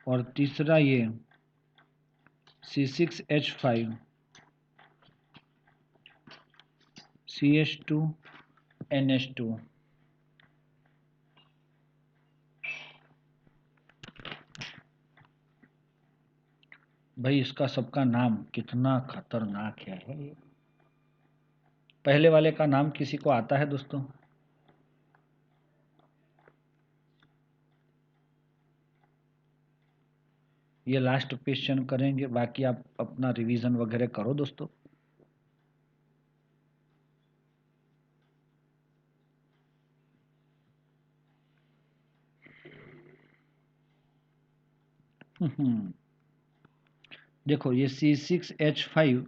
और तीसरा ये C6H5 CH2NH2। भाई इसका सबका नाम कितना खतरनाक है। पहले वाले का नाम किसी को आता है दोस्तों? ये लास्ट क्वेश्चन करेंगे, बाकी आप अपना रिवीजन वगैरह करो दोस्तों। देखो ये C6H5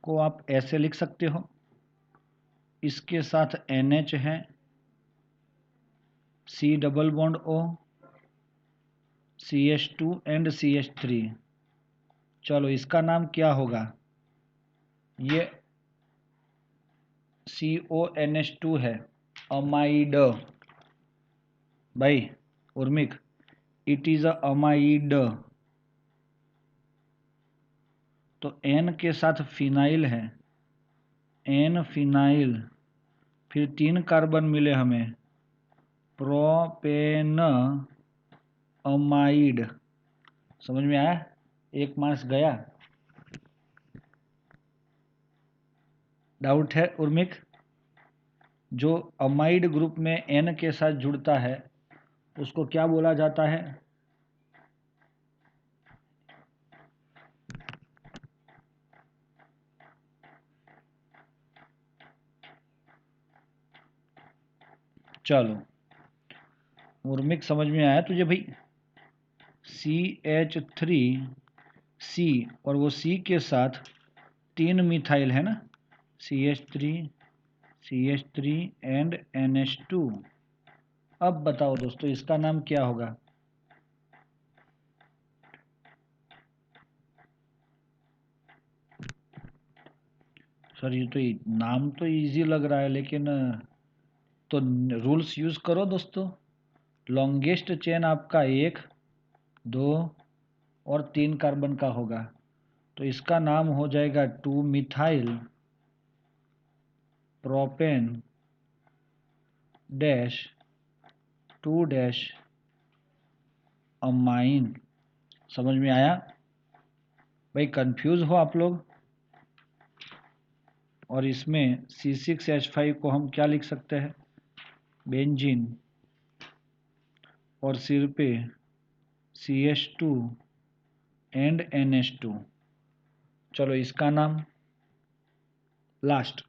को आप ऐसे लिख सकते हो, इसके साथ NH है, C double bond O, CH2 and CH3। चलो इसका नाम क्या होगा, ये CONH2 है, अमाइड। भाई उर्मिक, इट इज अ अमाइड। तो N के साथ फिनाइल है, N फिनाइल, फिर 3 कार्बन मिले हमें, प्रोपेन अमाइड। समझ में आया? 1 मार्क्स गया। डाउट है उर्मिक? जो अमाइड ग्रुप में N के साथ जुड़ता है उसको क्या बोला जाता है? चलो उर्मिक समझ में आया तुझे भाई? CH3C, और वो C के साथ 3 मिथाइल है ना, CH3 एंड NH2। अब बताओ दोस्तों इसका नाम क्या होगा? सर ये तो नाम तो इजी लग रहा है, लेकिन तो रूल्स यूज करो दोस्तों। लॉन्गेस्ट चेन आपका 1, 2 और 3 कार्बन का होगा, तो इसका नाम हो जाएगा 2 methyl propane dash 2 dash amine. समझ में आया भाई? कंफ्यूज हो आप लोग? और इसमें C6H5 को हम क्या लिख सकते हैं, बेंजीन, और सिर पे CH2 एंड NH2। चलो इसका नाम लास्ट।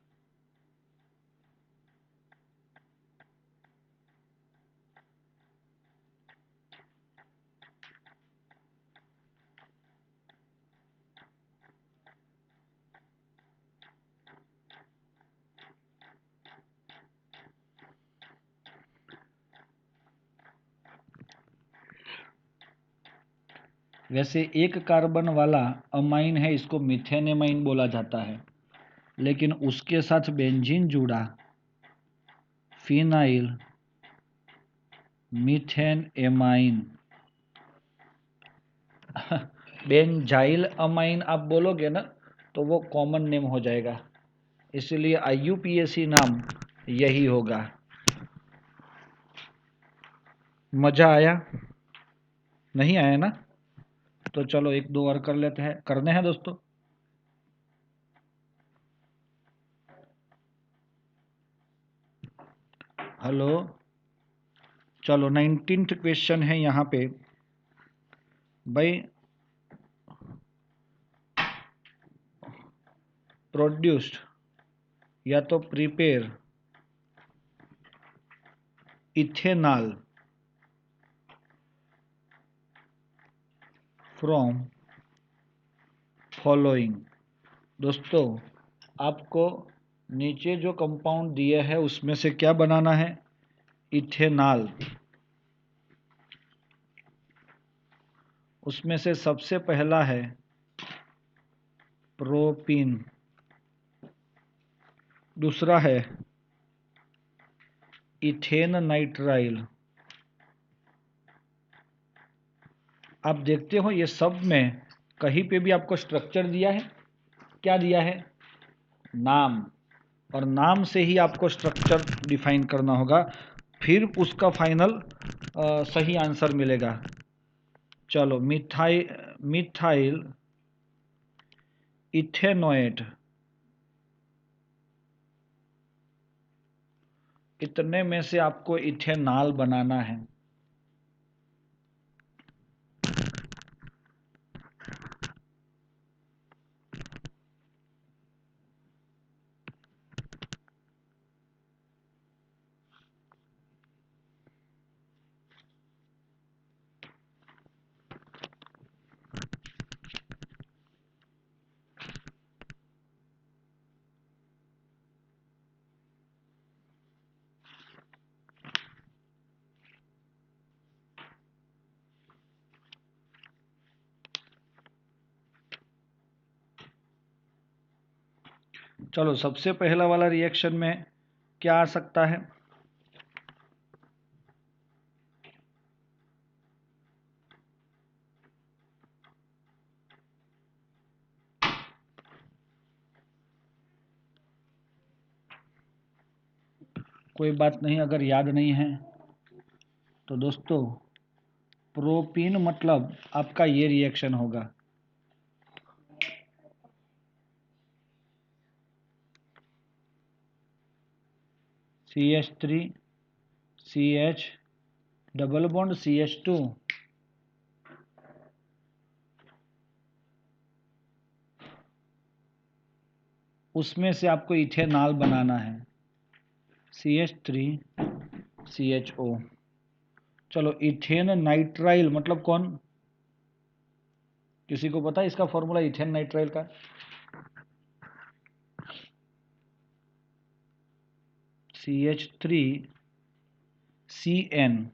वैसे 1 कार्बन वाला अमाइन है, इसको मिथेनेमाइन बोला जाता है। लेकिन उसके साथ बेंजीन जुड़ा, phenyl methane amine. Benzyl amine आप बोलोगे ना तो वो कॉमन नेम हो जाएगा, इसलिए IUPAC नाम यही होगा। मजा आया? नहीं आया ना? तो चलो एक दो और कर लेते हैं, करने हैं दोस्तों। हेलो, चलो 19th क्वेश्चन है यहाँ पे भाई, प्रोड्यूस्ड या तो प्रिपेयर इथेनॉल फ्रॉम फॉलोइंग। दोस्तों आपको नीचे जो कंपाउंड दिया है उसमें से क्या बनाना है? इथेनॉल। उसमें से सबसे पहला है प्रोपीन, दूसरा है इथेन नाइट्राइल। आप देखते हो ये सब में कहीं पे भी आपको स्ट्रक्चर दिया है, क्या दिया है? नाम, और नाम से ही आपको स्ट्रक्चर डिफाइन करना होगा, फिर उसका फाइनल सही आंसर मिलेगा। चलो मिथाइल इथेनोएट, इतने में से आपको इथेनॉल बनाना है। चलो सबसे पहला वाला रिएक्शन में क्या आ सकता है? कोई बात नहीं, अगर याद नहीं है तो दोस्तों प्रोपीन मतलब आपका ये रिएक्शन होगा। CH3 CH double bond CH2, उसमें से आपको इथेनॉल बनाना है, CH3 CHO। चलो इथेन नाइट्राइल मतलब कौन? किसी को पता है इसका फॉर्मूला इथेन नाइट्राइल का? CH3CN,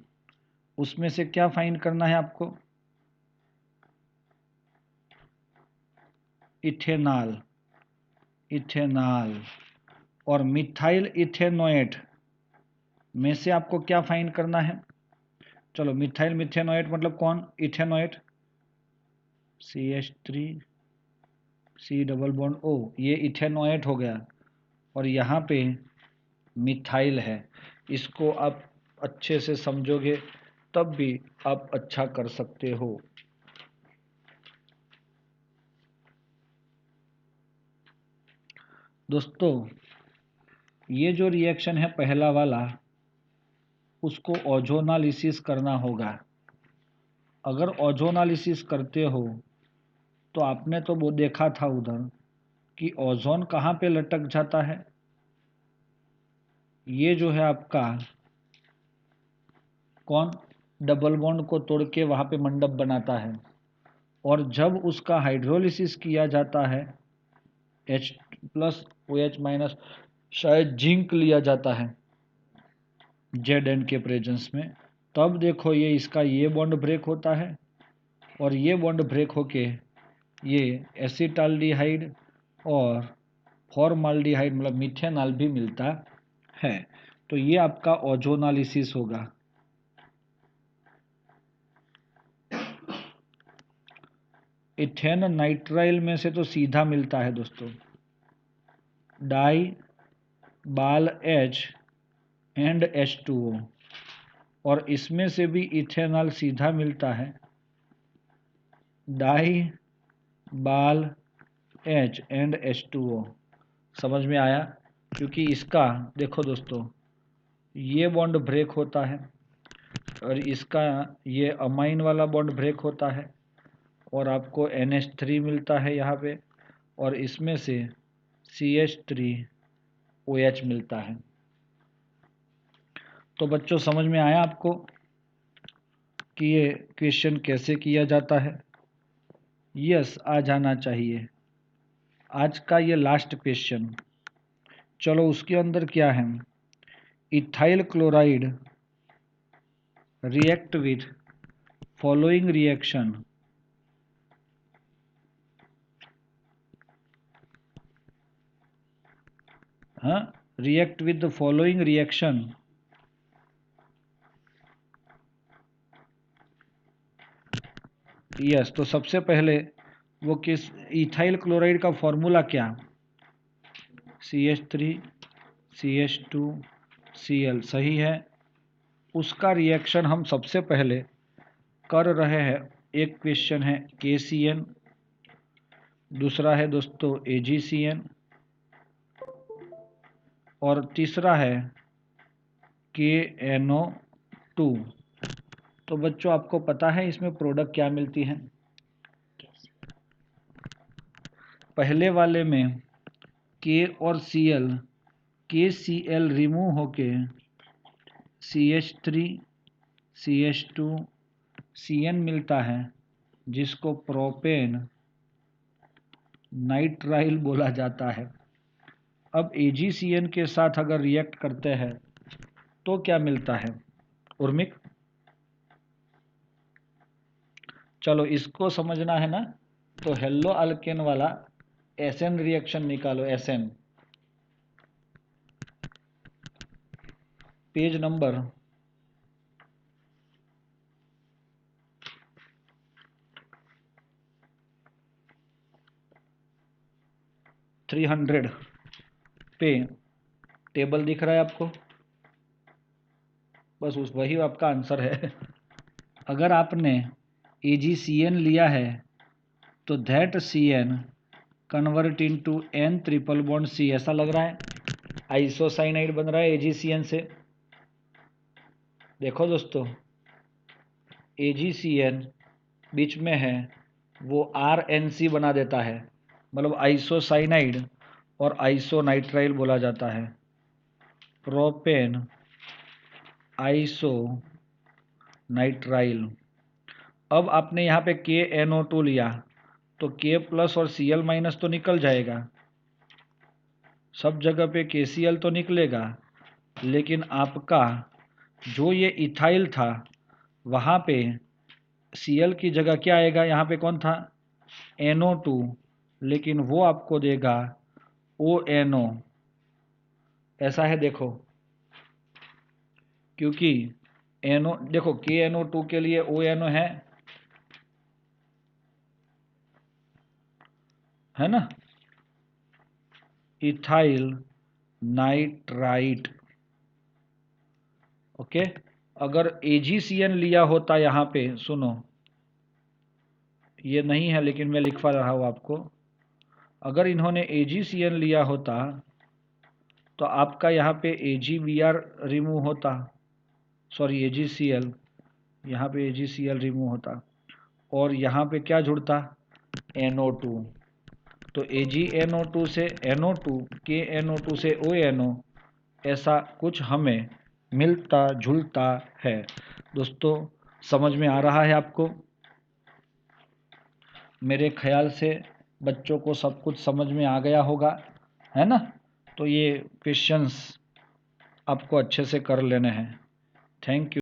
उसमें से क्या फाइंड करना है आपको? Ethanol, ethanol. और मिथाइल इथेनोएट में से आपको क्या फाइंड करना है? चलो मिथाइल मिथेनोएट मतलब कौन? Ethanoate, CH3 C double bond O, ये इथेनोएट हो गया, और यहाँ पे मिथाइल है। इसको आप अच्छे से समझोगे तब भी आप अच्छा कर सकते हो। दोस्तों ये जो रिएक्शन है पहला वाला, उसको ओजोनालिसिस करना होगा। अगर ओजोनालिसिस करते हो तो आपने तो वो देखा था उधर कि ओजोन कहाँ पे लटक जाता है? ये जो है आपका कौन, डबल बॉन्ड को तोड़ के वहाँ पे मंडप बनाता है, और जब उसका हाइड्रोलिसिस किया जाता है H+OH- शायद जिंक लिया जाता है Zn के प्रेजेंस में, तब देखो ये इसका ये बॉन्ड ब्रेक होता है, और ये बॉन्ड ब्रेक होके ये एसिटाल्डिहाइड और फॉर्माल्डिहाइड मतलब मिथेनॉल भी मिलता है। तो ये आपका ओजोनालिसिस होगा। इथेन नाइट्राइल में से तो सीधा मिलता है दोस्तों डाई बाल H एंड H2O, और इसमें से भी इथेनॉल सीधा मिलता है डाई बाल H एंड H2O। समझ में आया? क्योंकि इसका देखो दोस्तों ये बॉन्ड ब्रेक होता है और इसका ये अमाइन वाला बॉन्ड ब्रेक होता है और आपको NH3 मिलता है यहाँ पे, और इसमें से CH3OH मिलता है। तो बच्चों समझ में आया आपको कि ये क्वेश्चन कैसे किया जाता है? यस, आ जाना चाहिए। आज का ये लास्ट क्वेश्चन। चलो उसके अंदर क्या है? Ethyl chloride react with following reaction. हाँ, react with the following reaction. Yes, तो सबसे पहले वो किस इथाइल क्लोराइड का फॉर्मूला क्या? CH3 CH2 Cl, सही है। उसका रिएक्शन हम सबसे पहले कर रहे हैं। एक क्वेश्चन है KCN, दूसरा है दोस्तों AgCN, और तीसरा है KNO2। तो बच्चों आपको पता है इसमें प्रोडक्ट क्या मिलती है? पहले वाले में K और Cl, KCl रिमूव होके CH3 CH2 CN मिलता है, जिसको प्रोपेन नाइट्राइल बोला जाता है। अब AgCN के साथ अगर रिएक्ट करते हैं तो क्या मिलता है उर्मिक? चलो इसको समझना है ना, तो हेलो अल्केन वाला SN रिएक्शन निकालो। SN पेज नंबर 300 पे टेबल दिख रहा है आपको? बस उस वही आपका आंसर है। अगर आपने AgCN लिया है तो that CN convert into N triple bond C, ऐसा लग रहा है आइसोसाइनाइड बन रहा है AgCN से। देखो दोस्तों AgCN बीच में है वो RNC बना देता है, मतलब आइसोसाइनाइड और आइसोनाइट्राइल बोला जाता है। प्रोपेन आइसोनाइट्राइल। अब आपने यहाँ पे KNO2 लिया तो K प्लस और Cl माइनस तो निकल जाएगा, सब जगह पे KCl तो निकलेगा, लेकिन आपका जो ये इथाइल था वहाँ पे Cl की जगह क्या आएगा? यहाँ पे कौन था? NO2, लेकिन वो आपको देगा ONO। ऐसा है देखो, क्योंकि NO देखो KNO2 के लिए ONO है ना, इथाइल नाइट्राइट। ओके, अगर AgCN लिया होता यहाँ पे, सुनो ये नहीं है लेकिन मैं लिखवा रहा हूँ आपको, अगर इन्होंने AgCN लिया होता तो आपका यहाँ पे AgBr रिमूव होता, सॉरी AgCl, यहाँ पे AgCl रिमूव होता और यहाँ पे क्या जुड़ता? NO2। तो AgNO2 से NO2, KNO2 से ONO, ऐसा कुछ हमें मिलता जुलता है। दोस्तों समझ में आ रहा है आपको? मेरे ख्याल से बच्चों को सब कुछ समझ में आ गया होगा, है ना? तो ये क्वेश्चंस आपको अच्छे से कर लेने हैं। Thank you.